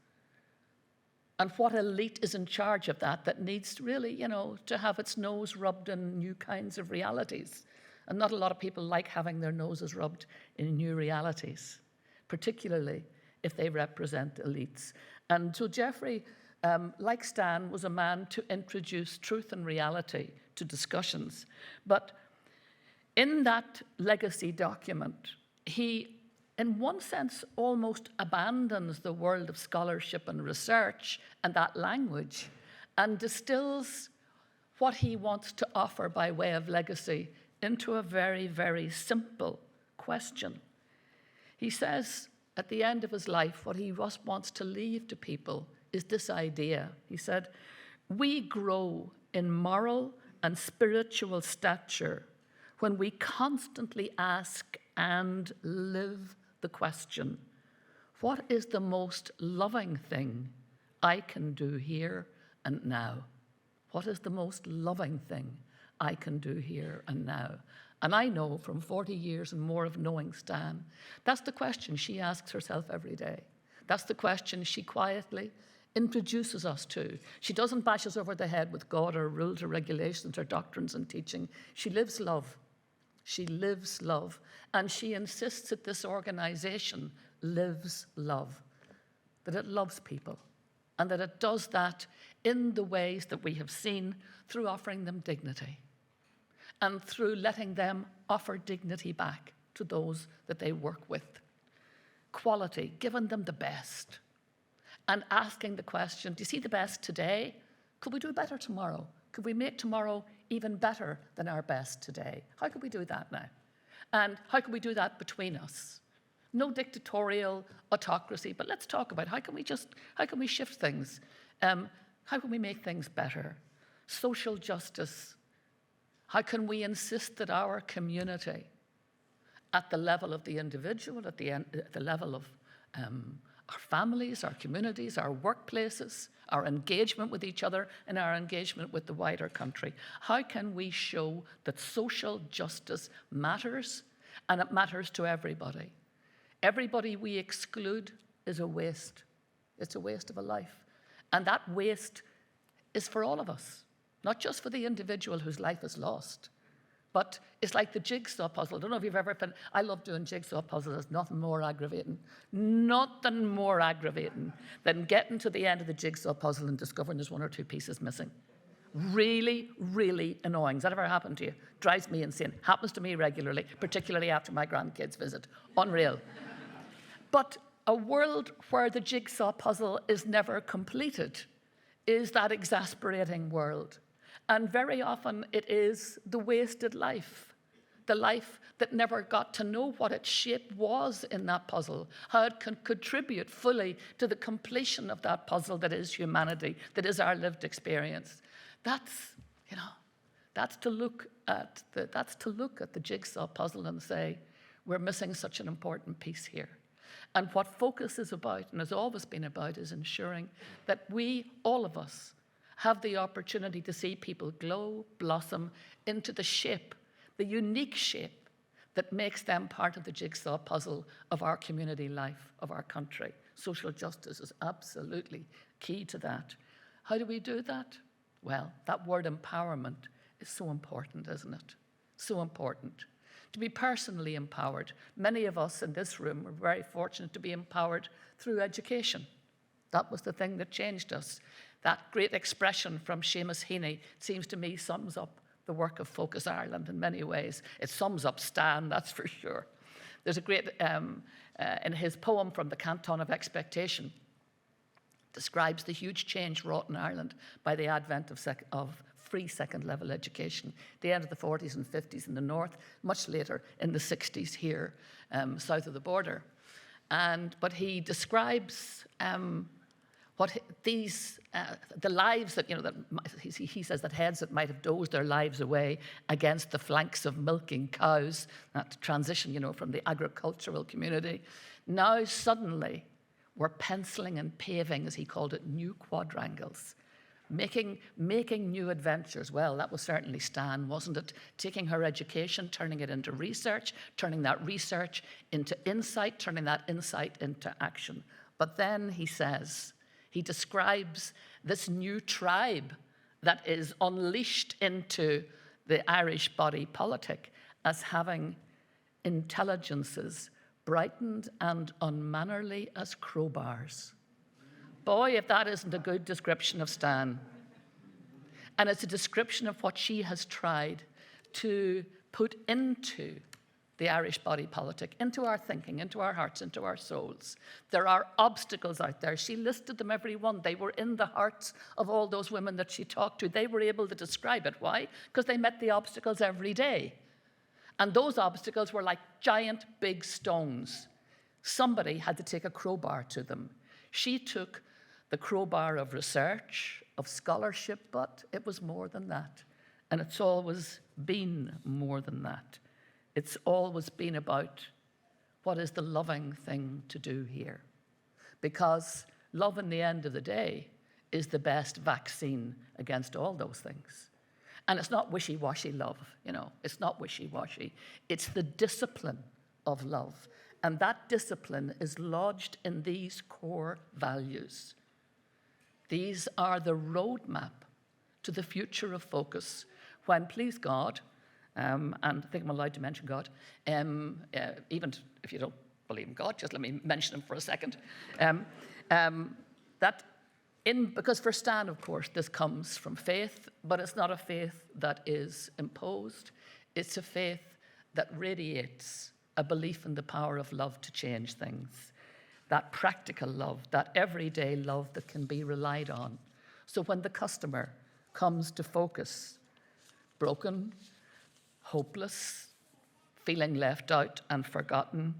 And what elite is in charge of that needs really, to have its nose rubbed in new kinds of realities. And not a lot of people like having their noses rubbed in new realities, particularly if they represent elites. And so Geoffrey, like Stan, was a man to introduce truth and reality to discussions. But in that legacy document, he, in one sense, almost abandons the world of scholarship and research and that language and distills what he wants to offer by way of legacy into a very, very simple question. He says at the end of his life, what he wants to leave to people is this idea. He said, we grow in moral and spiritual stature when we constantly ask and live the question, what is the most loving thing I can do here and now? What is the most loving thing I can do here and now? And I know from 40 years and more of knowing Stan, that's the question she asks herself every day. That's the question she quietly introduces us to. She doesn't bash us over the head with God or rules or regulations or doctrines and teaching. She lives love. She lives love. And she insists that this organization lives love. that it loves people, and that it does that in the ways that we have seen, through offering them dignity and through letting them offer dignity back to those that they work with. Quality, giving them the best and asking the question, do you see the best today? Could we do better tomorrow? Could we make tomorrow even better than our best today? How could we do that now? And how can we do that between us? No dictatorial autocracy, but let's talk about how can we shift things? How can we make things better? Social justice. How can we insist that our community, at the level of the individual, at the level of our families, our communities, our workplaces, our engagement with each other, and our engagement with the wider country, how can we show that social justice matters, and it matters to everybody? Everybody we exclude is a waste. It's a waste of a life. And that waste is for all of us, not just for the individual whose life is lost, but it's like the jigsaw puzzle. I don't know if you've ever been, I love doing jigsaw puzzles. There's nothing more aggravating than getting to the end of the jigsaw puzzle and discovering there's one or two pieces missing. Really, really annoying. Has that ever happened to you? Drives me insane. Happens to me regularly, particularly after my grandkids visit. Unreal. But a world where the jigsaw puzzle is never completed is that exasperating world. And very often it is the wasted life, the life that never got to know what its shape was in that puzzle, how it can contribute fully to the completion of that puzzle that is humanity, that is our lived experience. That's to look at the jigsaw puzzle and say, we're missing such an important piece here. And what Focus is about, and has always been about, is ensuring that we, all of us, have the opportunity to see people glow, blossom into the shape, the unique shape that makes them part of the jigsaw puzzle of our community life, of our country. Social justice is absolutely key to that. How do we do that? Well, that word empowerment is so important, isn't it? So important. To be personally empowered. Many of us in this room are very fortunate to be empowered through education. That was the thing that changed us. That great expression from Seamus Heaney, seems to me, sums up the work of Focus Ireland in many ways. It sums up Stan, that's for sure. There's a great, in his poem from the Canton of Expectation, describes the huge change wrought in Ireland by the advent of free second-level education, the end of the 40s and 50s in the north, much later in the 60s here, south of the border. But he describes the lives that, he says that heads that might have dozed their lives away against the flanks of milking cows, that transition, from the agricultural community, now suddenly were penciling and paving, as he called it, new quadrangles. Making new adventures. Well, that was certainly Stan, wasn't it? Taking her education, turning it into research, turning that research into insight, turning that insight into action. But then he describes this new tribe that is unleashed into the Irish body politic as having intelligences brightened and unmannerly as crowbars. Boy, if that isn't a good description of Stan. And it's a description of what she has tried to put into the Irish body politic, into our thinking, into our hearts, into our souls. There are obstacles out there. She listed them, every one. They were in the hearts of all those women that she talked to. They were able to describe it. Why? Because they met the obstacles every day. And those obstacles were like giant big stones. Somebody had to take a crowbar to them. She took the crowbar of research, of scholarship, but it was more than that. And it's always been more than that. It's always been about what is the loving thing to do here. Because love, in the end of the day, is the best vaccine against all those things. And it's not wishy-washy love, It's not wishy-washy. It's the discipline of love. And that discipline is lodged in these core values. These are the roadmap to the future of Focus when, please God, and I think I'm allowed to mention God, even if you don't believe in God, just let me mention him for a second. Because for Stan, of course, this comes from faith, but it's not a faith that is imposed. It's a faith that radiates a belief in the power of love to change things, that practical love, that everyday love that can be relied on. So when the customer comes to Focus, broken, hopeless, feeling left out and forgotten,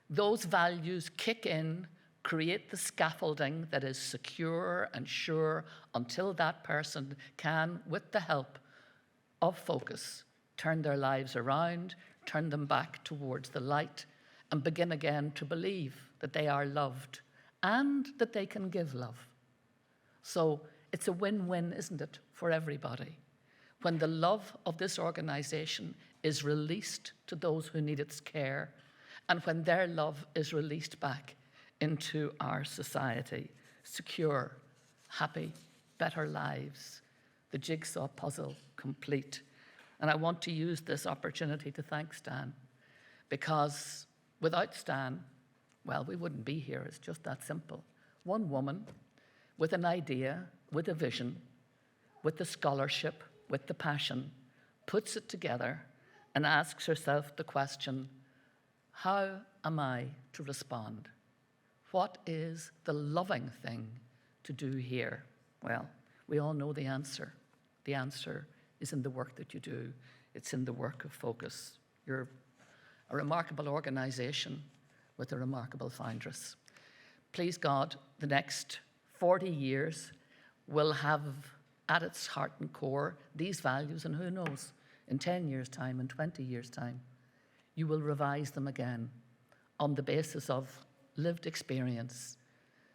those values kick in, create the scaffolding that is secure and sure until that person can, with the help of Focus, turn their lives around, turn them back towards the light, and begin again to believe that they are loved and that they can give love. So it's a win-win, isn't it, for everybody? When the love of this organization is released to those who need its care, and when their love is released back into our society, secure, happy, better lives, the jigsaw puzzle complete. And I want to use this opportunity to thank Stan, because without Stan, well, we wouldn't be here. It's just that simple. One woman with an idea, with a vision, with the scholarship, with the passion, puts it together and asks herself the question, how am I to respond? What is the loving thing to do here? Well, we all know the answer. The answer is in the work that you do. It's in the work of Focus. You're a remarkable organization with a remarkable foundress. Please God, the next 40 years will have at its heart and core these values, and who knows, in 10 years' time, in 20 years' time, you will revise them again on the basis of lived experience,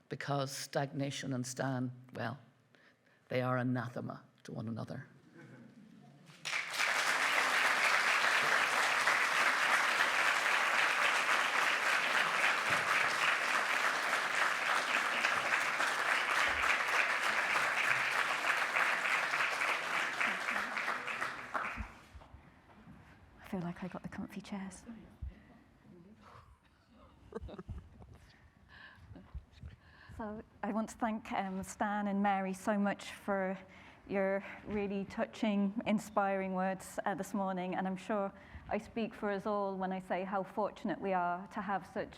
because stagnation and Stan, well, they are anathema to one another. I feel like I got the comfy chairs. So I want to thank Stan and Mary so much for your really touching, inspiring words this morning. And I'm sure I speak for us all when I say how fortunate we are to have such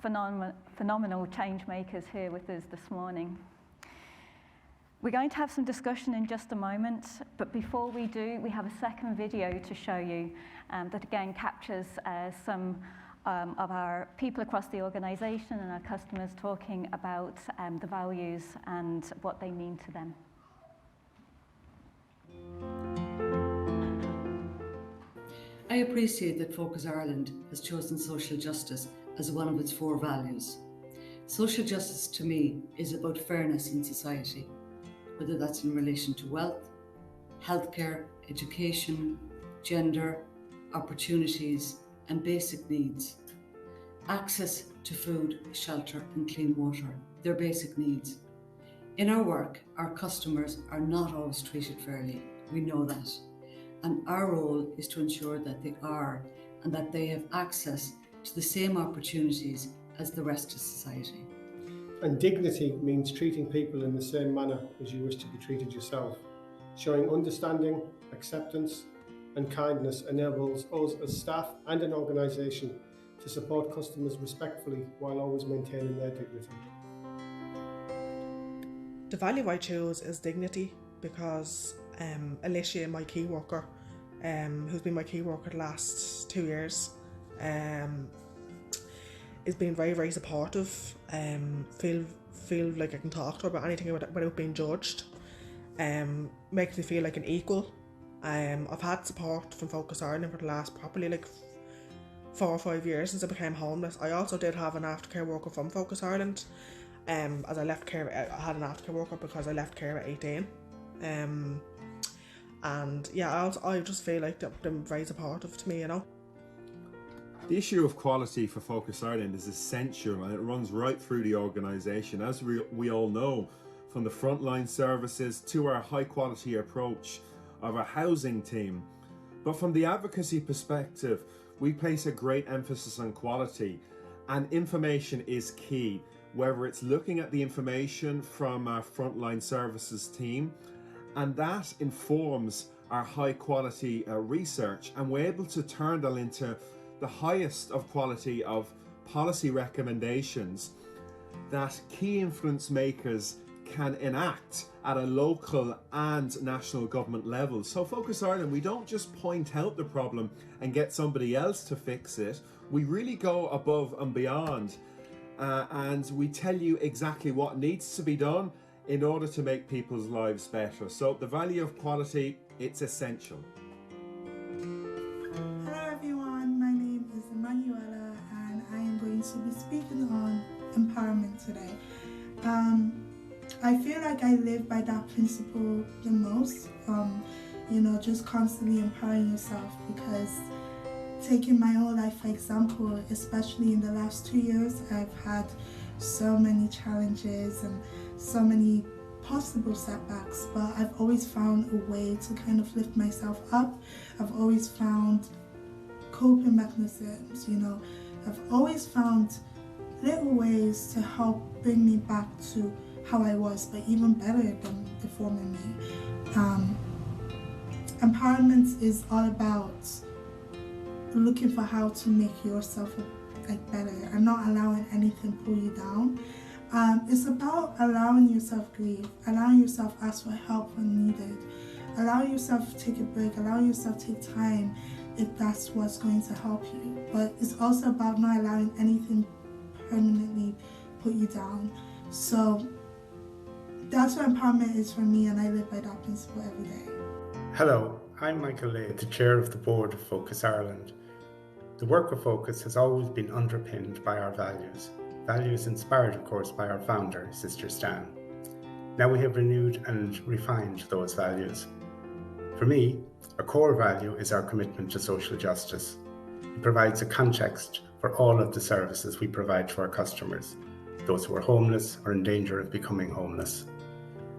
phenomenal change makers here with us this morning. We're going to have some discussion in just a moment, but before we do, we have a second video to show you that again captures some of our people across the organisation and our customers talking about the values and what they mean to them. I appreciate that Focus Ireland has chosen social justice as one of its 4 values. Social justice to me is about fairness in society, whether that's in relation to wealth, healthcare, education, gender, opportunities and basic needs. Access to food, shelter and clean water, they're basic needs. In our work, our customers are not always treated fairly, we know that. And our role is to ensure that they are, and that they have access to the same opportunities as the rest of society. And dignity means treating people in the same manner as you wish to be treated yourself. Showing understanding, acceptance and kindness enables us as staff and an organisation to support customers respectfully while always maintaining their dignity. The value I chose is dignity, because Alicia, my key worker, who's been my key worker the last 2 years, is being very, very supportive. Feel like I can talk to her about anything without being judged. Makes me feel like an equal. I've had support from Focus Ireland for the last probably like 4 or 5 years since I became homeless. I also did have an aftercare worker from Focus Ireland. As I left care, I had an aftercare worker because I left care at 18. And yeah, I just feel like they're very supportive to me, you know. The issue of quality for Focus Ireland is essential, and it runs right through the organisation, as we all know, from the frontline services to our high quality approach of our housing team. But from the advocacy perspective, we place a great emphasis on quality, and information is key. whether it's looking at the information from our frontline services team, and that informs our high quality research, and we're able to turn that into the highest of quality of policy recommendations that key influence makers can enact at a local and national government level. So Focus Ireland, we don't just point out the problem and get somebody else to fix it. We really go above and beyond, and we tell you exactly what needs to be done in order to make people's lives better. So the value of quality, it's essential. Hello everyone, my name is Emanuela and I am going to be speaking on empowerment today. I feel like I live by that principle the most, just constantly empowering yourself, because taking my whole life for example, especially in the last 2 years, I've had so many challenges and so many possible setbacks, but I've always found a way to kind of lift myself up. I've always found coping mechanisms, I've always found little ways to help bring me back to how I was, but even better than the former me. Empowerment is all about looking for how to make yourself better and not allowing anything pull you down. It's about allowing yourself grieve, allowing yourself ask for help when needed, allowing yourself to take a break, allowing yourself to take time if that's what's going to help you. But it's also about not allowing anything permanently put you down. So that's what empowerment is for me, and I live by that principle every day. Hello, I'm Michael Lay, the chair of the board of Focus Ireland. The work of Focus has always been underpinned by our values. Values inspired, of course, by our founder, Sister Stan. Now we have renewed and refined those values. For me, a core value is our commitment to social justice. It provides a context for all of the services we provide to our customers, those who are homeless or in danger of becoming homeless.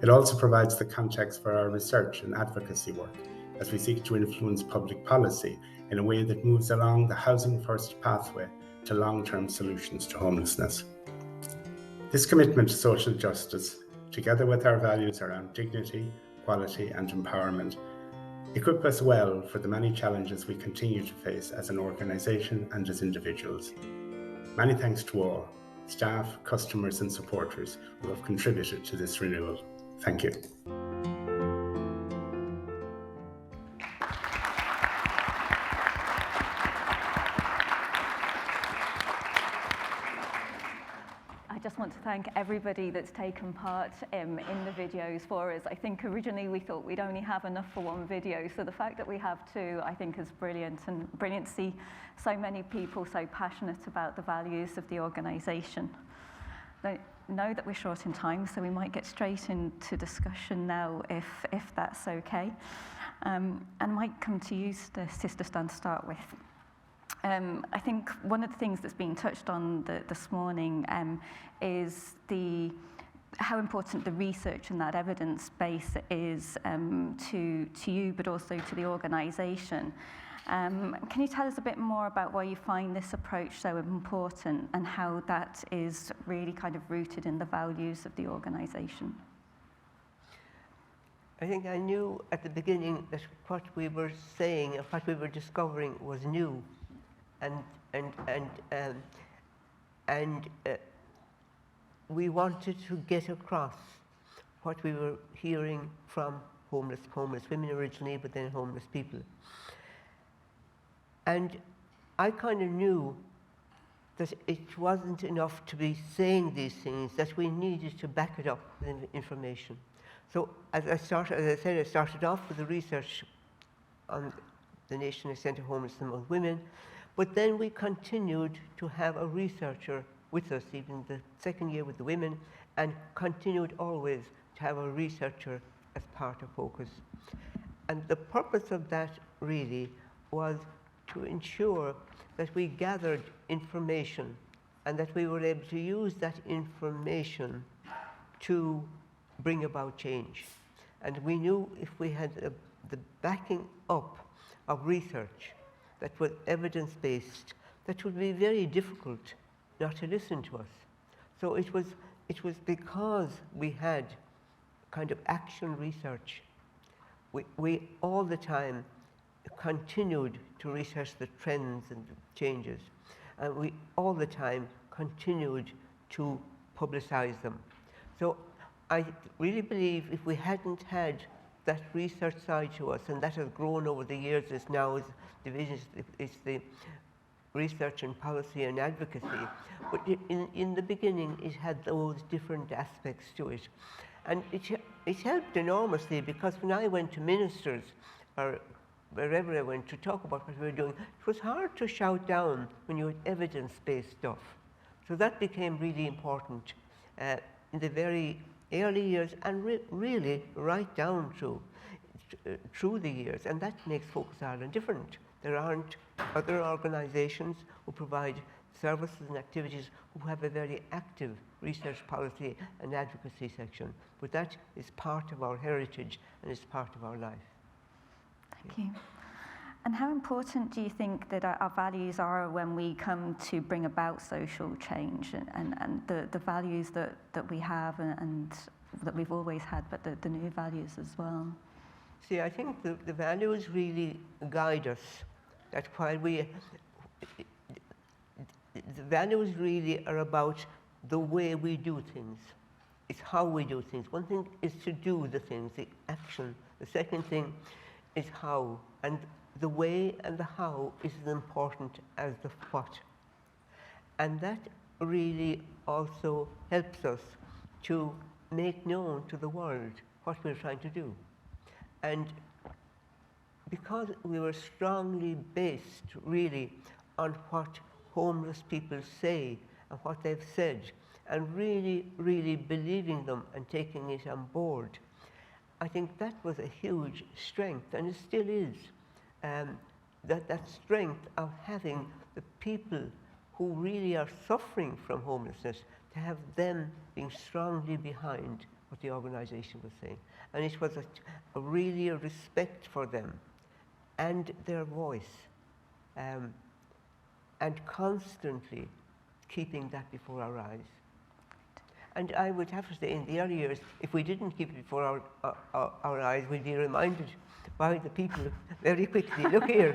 It also provides the context for our research and advocacy work as we seek to influence public policy in a way that moves along the housing first pathway to long-term solutions to homelessness. This commitment to social justice, together with our values around dignity, quality and empowerment, equip us well for the many challenges we continue to face as an organisation and as individuals. Many thanks to all, staff, customers and supporters who have contributed to this renewal. Thank you. I just want to thank everybody that's taken part in the videos for us. I think originally we thought we'd only have enough for one video, so the fact that we have two I think is brilliant, and brilliant to see so many people so passionate about the values of the organisation. I know that we're short in time, so we might get straight into discussion now if that's okay. And might come to you, Sister Stan, to start with. I think one of the things that's been touched on this morning is how important the research and that evidence base is to you, but also to the organisation. Can you tell us a bit more about why you find this approach so important and how that is really kind of rooted in the values of the organisation? I think I knew at the beginning that what we were saying and what we were discovering was new. And we wanted to get across what we were hearing from homeless women originally, but then homeless people. And I kind of knew that it wasn't enough to be saying these things, that we needed to back it up with information. So as I said, I started off with the research on the nation extent of homelessness among women. But then we continued to have a researcher with us, even the second year with the women, and continued always to have a researcher as part of Focus. And the purpose of that really was to ensure that we gathered information and that we were able to use that information to bring about change. And we knew if we had the backing up of research that was evidence-based, that would be very difficult not to listen to us. So it was because we had kind of action research. We all the time continued to research the trends and the changes, and we all the time continued to publicize them. So I really believe if we hadn't had that research side to us, and that has grown over the years, is now is divisions, it's the research and policy and advocacy. But in the beginning, it had those different aspects to it. And it helped enormously, because when I went to ministers or wherever I went to talk about what we were doing, it was hard to shout down when you had evidence-based stuff. So that became really important in the very early years, and really right down through the years. And that makes Focus Ireland different. There aren't other organisations who provide services and activities who have a very active research policy and advocacy section. But that is part of our heritage and is part of our life. Thank you. And how important do you think that our values are when we come to bring about social change, and the values that we have and that we've always had, but the new values as well? See, I think the values really guide us. That while the values really are about the way we do things. It's how we do things. One thing is to do the things, the action. The second thing is how. And the way and the how is as important as the what. And that really also helps us to make known to the world what we're trying to do. And because we were strongly based really on what homeless people say and what they've said, and really, really believing them and taking it on board, I think that was a huge strength, and it still is. That strength of having the people who really are suffering from homelessness, to have them being strongly behind what the organisation was saying. And it was really a respect for them and their voice, and constantly keeping that before our eyes. And I would have to say, in the early years, if we didn't keep it before our eyes, we'd be reminded by the people very quickly, look here,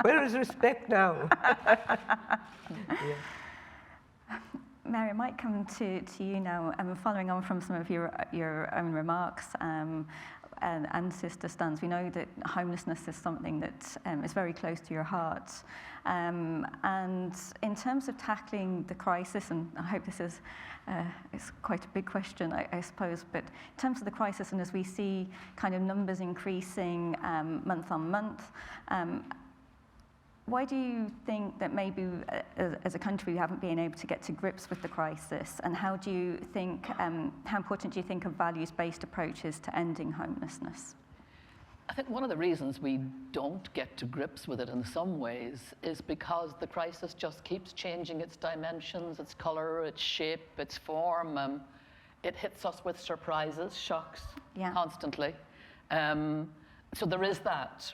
where is respect now? Yeah. Mary, I might come to you now, following on from some of your own remarks, and Sister Stan's. We know that homelessness is something that is very close to your heart. And in terms of tackling the crisis, and I hope this is it's quite a big question, I suppose, but in terms of the crisis, and as we see kind of numbers increasing month on month, why do you think that maybe as a country we haven't been able to get to grips with the crisis? And how do you think, how important do you think of values-based approaches to ending homelessness? I think one of the reasons we don't get to grips with it in some ways is because the crisis just keeps changing its dimensions, its colour, its shape, its form. It hits us with surprises, shocks, constantly. So there is that.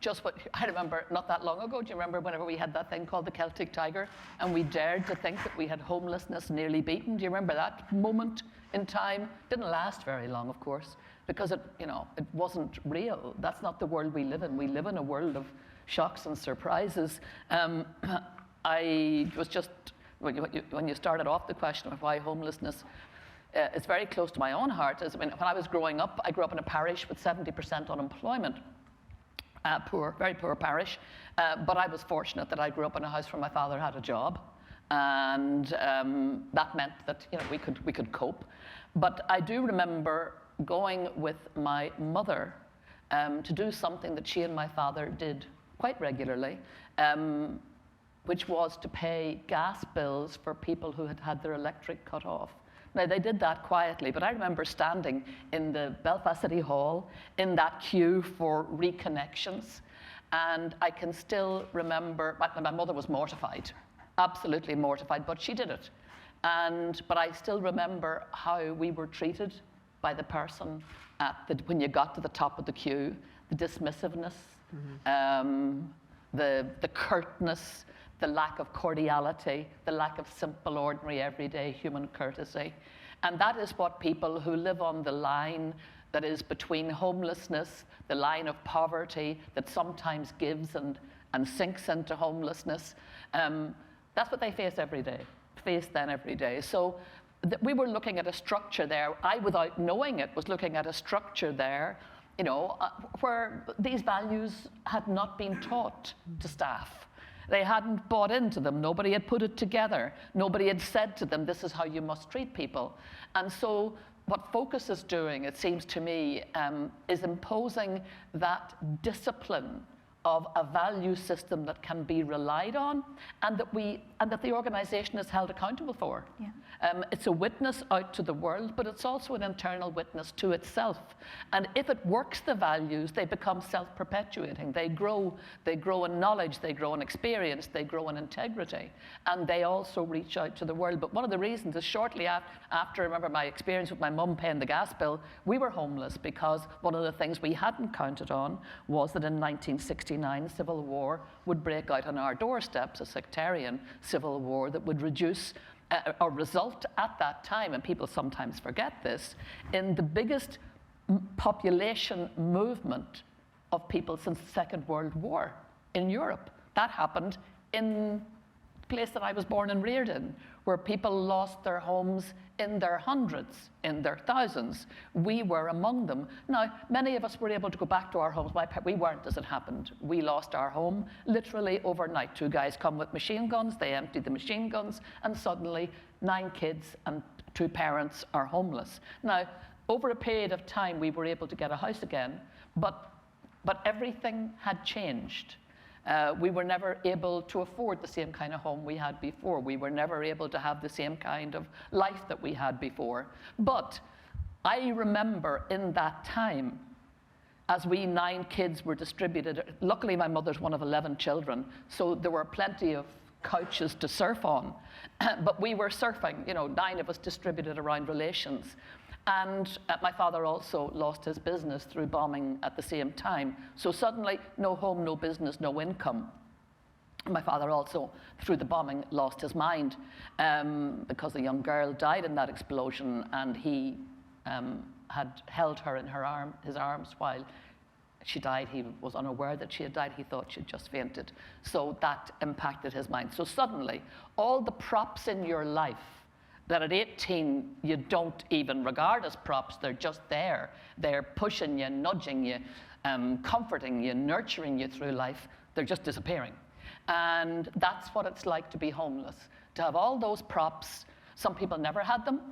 Just what I remember not that long ago, do you remember whenever we had that thing called the Celtic Tiger, and we dared to think that we had homelessness nearly beaten? Do you remember that moment in time? Didn't last very long, of course, because it wasn't real. That's not the world we live in. We live in a world of shocks and surprises. I was just, when you started off the question of why homelessness, it's very close to my own heart. When I was growing up, I grew up in a parish with 70% unemployment. Very poor parish, but I was fortunate that I grew up in a house where my father had a job, and that meant that we could cope. But I do remember going with my mother to do something that she and my father did quite regularly, which was to pay gas bills for people who had had their electric cut off. Now, they did that quietly, but I remember standing in the Belfast City Hall in that queue for reconnections, and I can still remember, my mother was mortified, absolutely mortified, but she did it. But I still remember how we were treated by the person when you got to the top of the queue, the dismissiveness, the curtness, the lack of cordiality, the lack of simple, ordinary, everyday human courtesy. And that is what people who live on the line that is between homelessness, the line of poverty that sometimes gives and sinks into homelessness, that's what they face every day. So we were looking at a structure there. I, without knowing it, was looking at a structure there, you know, where these values had not been taught to staff. They hadn't bought into them. Nobody had put it together. Nobody had said to them, this is how you must treat people. And so what Focus is doing, it seems to me, is imposing that discipline of a value system that can be relied on and that the organization is held accountable for. Yeah. It's a witness out to the world, but it's also an internal witness to itself. And if it works the values, they become self-perpetuating. They grow in knowledge, they grow in experience, they grow in integrity, and they also reach out to the world. But one of the reasons is shortly after, remember my experience with my mum paying the gas bill, we were homeless because one of the things we hadn't counted on was that in 1969, civil war would break out on our doorsteps, a sectarian civil war that would reduce or result at that time, and people sometimes forget this, in the biggest population movement of people since the Second World War in Europe. That happened in the place that I was born and reared in, where people lost their homes in their hundreds, in their thousands. We were among them. Now, many of us were able to go back to our homes. We weren't as it happened. We lost our home literally overnight. 2 guys come with machine guns, they empty the machine guns, and suddenly 9 kids and 2 parents are homeless. Now, over a period of time, we were able to get a house again, but everything had changed. We were never able to afford the same kind of home we had before. We were never able to have the same kind of life that we had before. But I remember in that time, as we 9 kids were distributed, luckily my mother's one of 11 children, so there were plenty of couches to surf on. But we were surfing, 9 of us distributed around relations. And my father also lost his business through bombing at the same time. So suddenly, no home, no business, no income. My father also, through the bombing, lost his mind because a young girl died in that explosion, and he had held her in his arms while she died. He was unaware that she had died. He thought she'd just fainted. So that impacted his mind. So suddenly, all the props in your life that at 18 you don't even regard as props, they're just there. They're pushing you, nudging you, comforting you, nurturing you through life. They're just disappearing. And that's what it's like to be homeless, to have all those props. Some people never had them,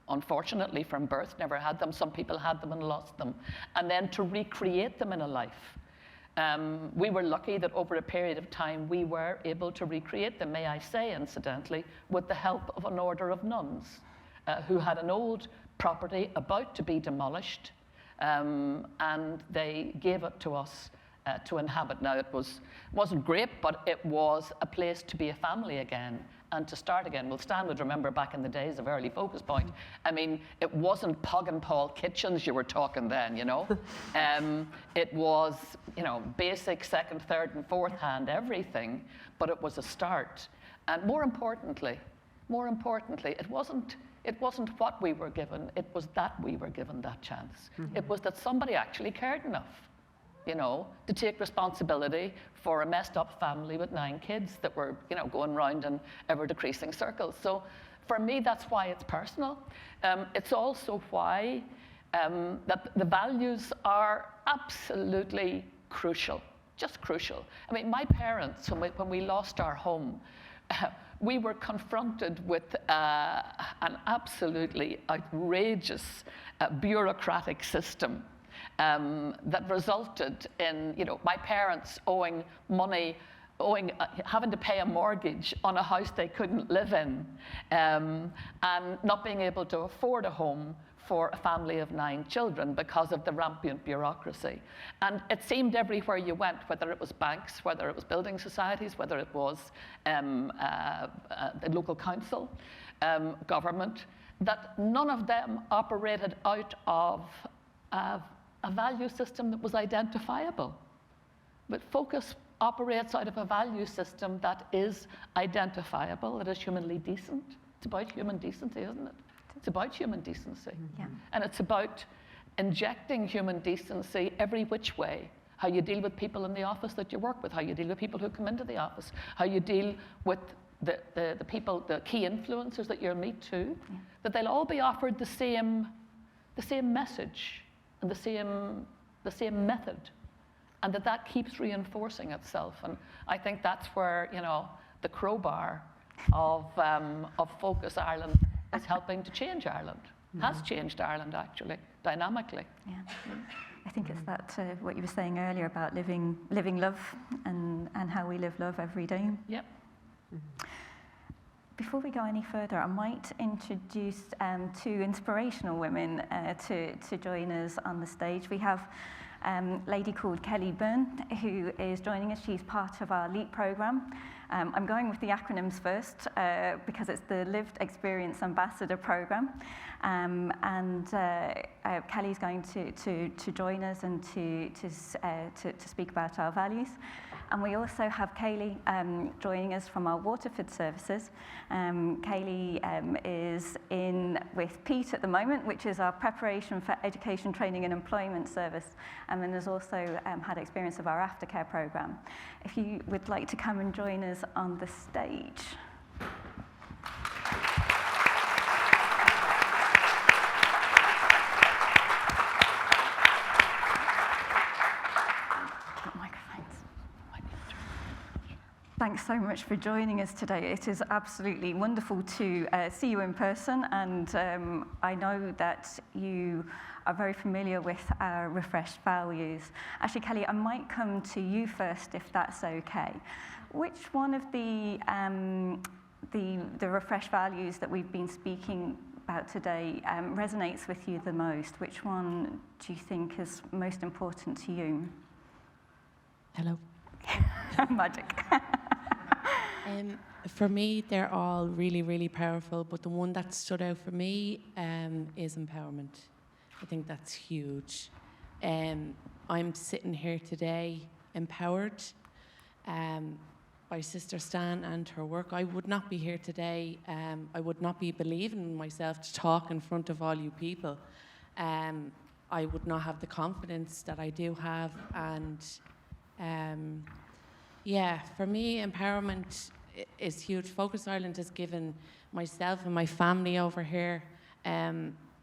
unfortunately, from birth, never had them. Some people had them and lost them. And then to recreate them in a life. We were lucky that over a period of time we were able to recreate them, may I say, incidentally, with the help of an order of nuns who had an old property about to be demolished, and they gave it to us to inhabit. Now, it wasn't great, but it was a place to be a family again and to start again. Well, Stan would remember back in the days of early Focus Point. I mean, it wasn't Pug and Paul kitchens you were talking then, It was, basic second, third, and fourth hand everything, but it was a start. And more importantly, it wasn't what we were given, it was that we were given that chance. Mm-hmm. It was that somebody actually cared enough, to take responsibility for a messed up family with 9 kids that were, going round in ever decreasing circles. So for me, that's why it's personal. It's also why that the values are absolutely crucial, just crucial. I mean, my parents, when we lost our home, we were confronted with an absolutely outrageous bureaucratic system that resulted in, my parents owing money, having to pay a mortgage on a house they couldn't live in, and not being able to afford a home for a family of 9 children because of the rampant bureaucracy. And it seemed everywhere you went, whether it was banks, whether it was building societies, whether it was the local council, government, that none of them operated out of a value system that was identifiable. But Focus operates out of a value system that is identifiable, that is humanly decent. It's about human decency, isn't it? It's about human decency. Yeah. And it's about injecting human decency every which way. How you deal with people in the office that you work with, how you deal with people who come into the office, how you deal with the people, the key influencers that you'll meet too, that they'll all be offered the same message and the same method, and that keeps reinforcing itself. And I think that's where, you know, the crowbar of Focus Ireland is helping to change Ireland. Has changed Ireland actually, dynamically. Yeah. I think it's that what you were saying earlier about living love and how we live love every day. Yep. Before we go any further, I might introduce two inspirational women to join us on the stage. We have a lady called Kelly Byrne, who is joining us. She's part of our LEAP programme. I'm going with the acronyms first because it's the Lived Experience Ambassador programme. Kelly's going to join us and to speak about our values. And we also have Kaylee joining us from our Waterford services. Kaylee is in with Pete at the moment, which is our preparation for education, training and employment service, and has also had experience of our aftercare programme. If you would like to come and join us on the stage. Thanks so much for joining us today. It is absolutely wonderful to see you in person, and I know that you are very familiar with our refreshed values. Actually, Kelly, I might come to you first, if that's okay. Which one of the refreshed values that we've been speaking about today resonates with you the most? Which one do you think is most important to you? Hello. Magic. For me, they're all really, really powerful, but the one that stood out for me is empowerment. I think that's huge. I'm sitting here today empowered by Sister Stan and her work. I would not be here today. I would not be believing in myself to talk in front of all you people. I would not have the confidence that I do have. And yeah, for me, empowerment is huge. Focus Ireland has given myself and my family over here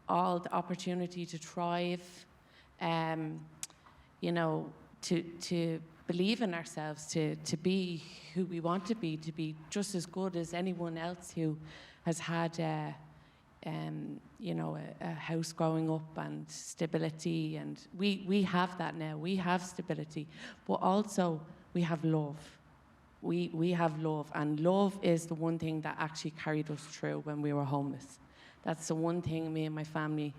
all the opportunity to thrive, you know, to believe in ourselves, to be who we want to be just as good as anyone else who has had, you know, a house growing up and stability. And we have that now. We have stability, but also we have love. We have love, and love is the one thing that actually carried us through when we were homeless. That's the one thing me and my family,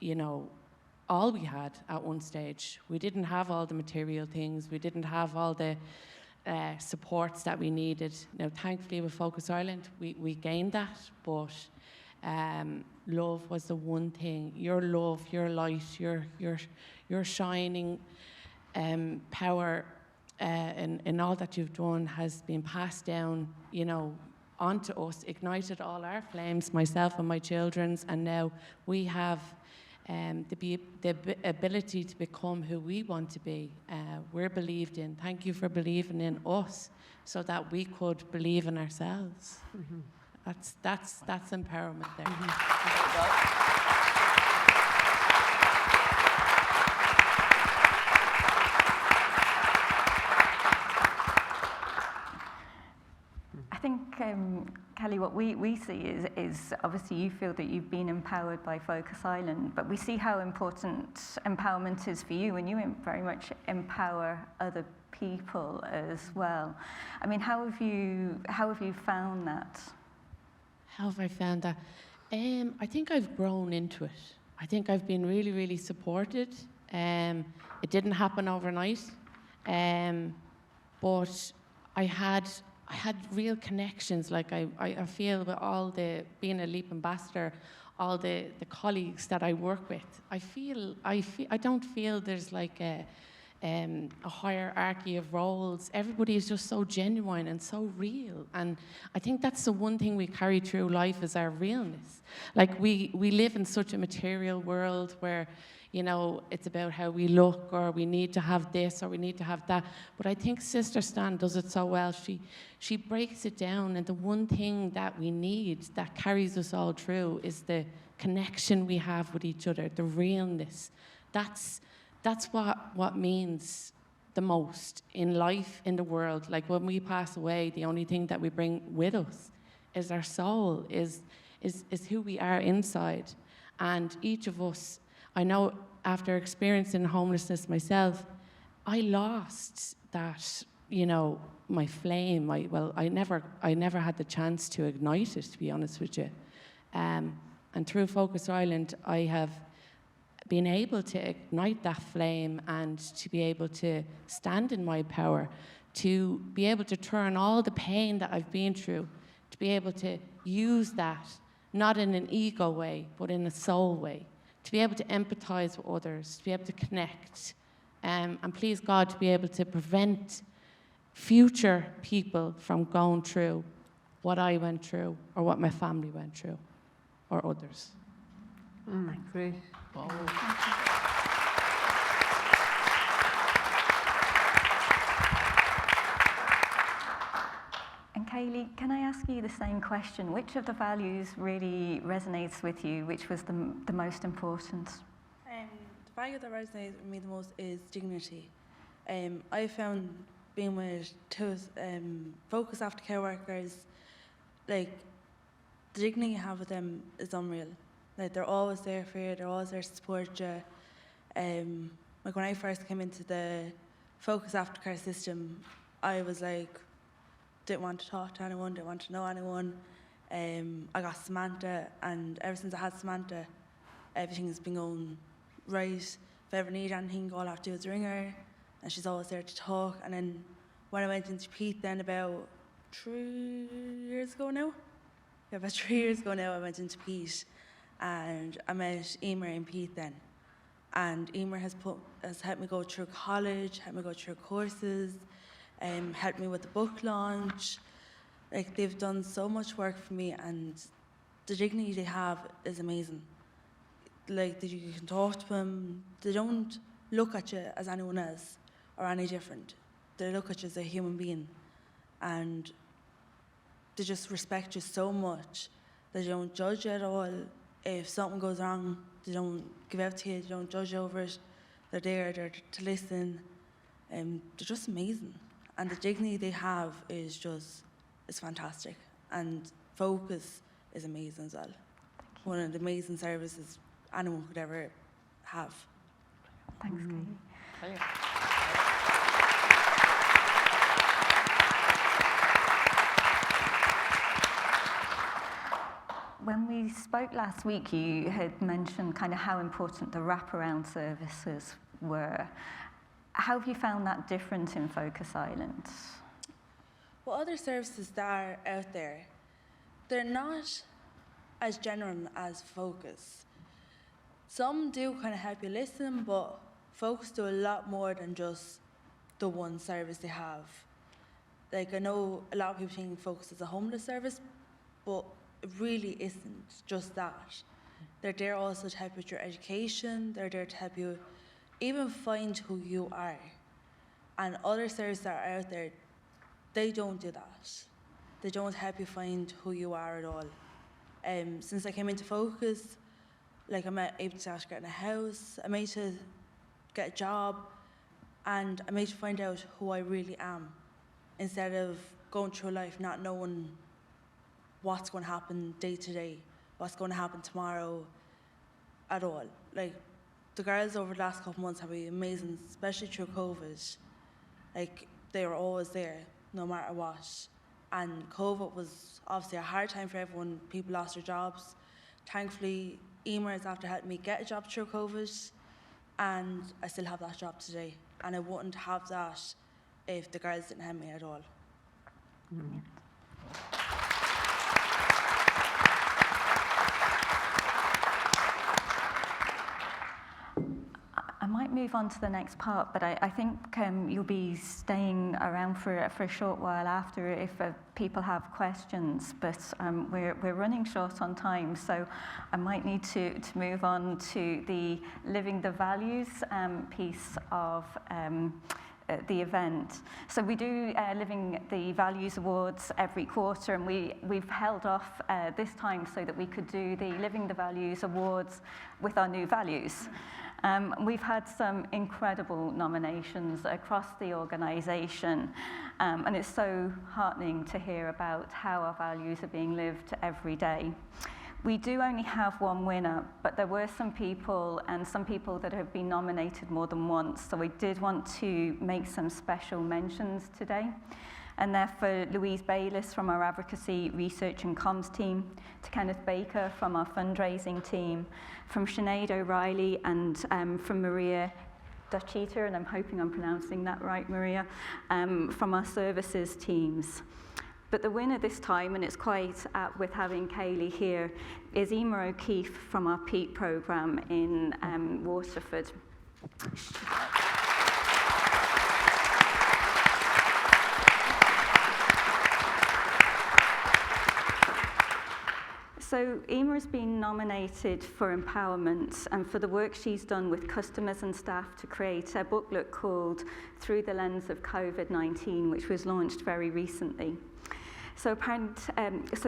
you know, all we had at one stage. We didn't have all the material things. We didn't have all the supports that we needed. Now, thankfully, with Focus Ireland, we gained that, but love was the one thing. Your love, your light, your shining power in all that you've done has been passed down, you know, onto us, ignited all our flames, myself and my children's, and now we have the ability to become who we want to be. We're believed in. Thank you for believing in us so that we could believe in ourselves. Mm-hmm. That's empowerment there. Mm-hmm. I think, Kelly, what we see is obviously you feel that you've been empowered by Focus Ireland, but we see how important empowerment is for you, and you very much empower other people as well. I mean, how have you found that? How have I found that? I think I've grown into it. I think I've been really, really supported. It didn't happen overnight, but I had real connections. Like I feel with all the being a LEAP ambassador, all the colleagues that I work with, I don't feel there's like a hierarchy of roles. Everybody is just so genuine and so real. And I think that's the one thing we carry through life is our realness. Like we live in such a material world where, you know, it's about how we look, or we need to have this, or we need to have that. But I think Sister Stan does it so well. She breaks it down, and the one thing that we need that carries us all through is the connection we have with each other, the realness. That's what means the most in life, in the world. Like when we pass away, the only thing that we bring with us is our soul, is who we are inside. And each of us, I know after experiencing homelessness myself, I lost that, you know, my flame. I never had the chance to ignite it, to be honest with you. And through Focus Ireland, I have been able to ignite that flame and to be able to stand in my power, to be able to turn all the pain that I've been through, to be able to use that, not in an ego way, but in a soul way, to be able to empathize with others, to be able to connect, and please God, to be able to prevent future people from going through what I went through or what my family went through or others. Great. Wow. And Kaylee, can I ask you the same question? Which of the values really resonates with you? Which was the most important? The value that resonates with me the most is dignity. I found being with two focus aftercare workers, like the dignity you have with them is unreal. Like they're always there for you, they're always there to support you. Like when I first came into the focus aftercare system, I was like, didn't want to talk to anyone, didn't want to know anyone. I got Samantha, and ever since I had Samantha, everything's been going right. If I ever need anything, all I have to do is ring her, and she's always there to talk. And then when I went into Pete then about 3 years ago now, I went into Pete, and I met Emer and Pete then. And Emer has helped me go through college, helped me go through courses, helped me with the book launch. Like they've done so much work for me, and the dignity they have is amazing. Like that you can talk to them, they don't look at you as anyone else or any different. They look at you as a human being, and they just respect you so much. They don't judge you at all. If something goes wrong, they don't give out to you, they don't judge you over it. They're there to listen. They're just amazing. And the dignity they have is fantastic. And Focus is amazing as well. One of the amazing services anyone could ever have. Thanks, Kaylee. When we spoke last week, you had mentioned kind of how important the wraparound services were. How have you found that different in Focus Ireland? Well, other services that are out there, they're not as general as Focus. Some do kind of help you listen, but Focus do a lot more than just the one service they have. Like, I know a lot of people think Focus is a homeless service, but it really isn't just that. They're there also to help you with your education, they're there to help you even find who you are. And other services that are out there, they don't do that. They don't help you find who you are at all. Since I came into Focus, like I'm able to start getting a house, I'm able to get a job, and I'm able to find out who I really am, instead of going through life not knowing what's going to happen day to day, what's going to happen tomorrow at all. Like, the girls over the last couple of months have been amazing, especially through COVID. Like, they were always there, no matter what. And COVID was obviously a hard time for everyone. People lost their jobs. Thankfully, Emer is after helping me get a job through COVID, and I still have that job today. And I wouldn't have that if the girls didn't help me at all. I might move on to the next part, but I think you'll be staying around for a short while after if people have questions, but we're running short on time, so I might need to move on to the Living the Values piece of the event. So we do Living the Values Awards every quarter, and we've held off this time so that we could do the Living the Values Awards with our new values. We've had some incredible nominations across the organisation, and it's so heartening to hear about how our values are being lived every day. We do only have one winner, but there were some people that have been nominated more than once, so we did want to make some special mentions today. And they're for Louise Bayliss from our Advocacy, Research and Comms team, to Kenneth Baker from our fundraising team, from Sinead O'Reilly, and from Maria Dachita, and I'm hoping I'm pronouncing that right, Maria, from our services teams. But the winner this time, and it's quite apt with having Kaylee here, is Emer O'Keefe from our PEAT programme in Waterford. So Emer has been nominated for empowerment and for the work she's done with customers and staff to create a booklet called Through the Lens of COVID-19, which was launched very recently. So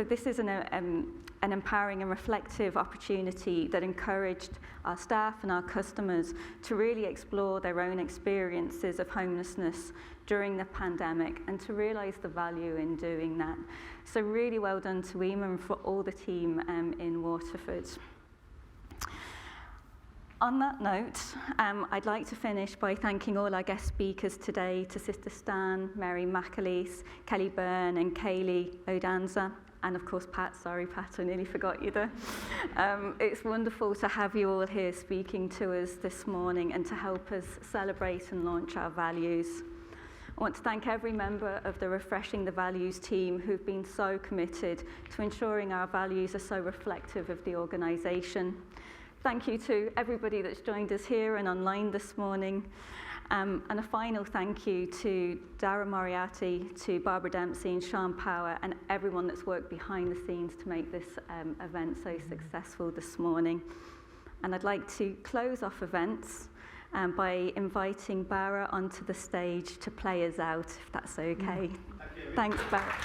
this is an empowering and reflective opportunity that encouraged our staff and our customers to really explore their own experiences of homelessness during the pandemic and to realise the value in doing that. So really well done to Emer and for all the team in Waterford. On that note, I'd like to finish by thanking all our guest speakers today, to Sister Stan, Mary McAleese, Kelly Byrne and Kaylee Odanza, and of course Pat. Sorry Pat, I nearly forgot you there. It's wonderful to have you all here speaking to us this morning and to help us celebrate and launch our values. I want to thank every member of the Refreshing the Values team who've been so committed to ensuring our values are so reflective of the organisation. Thank you to everybody that's joined us here and online this morning. And a final thank you to Dara Moriarty, to Barbara Dempsey and Sean Power, and everyone that's worked behind the scenes to make this event so successful this morning. And I'd like to close off events by inviting Bara onto the stage to play us out, if that's okay. Thanks, Bara.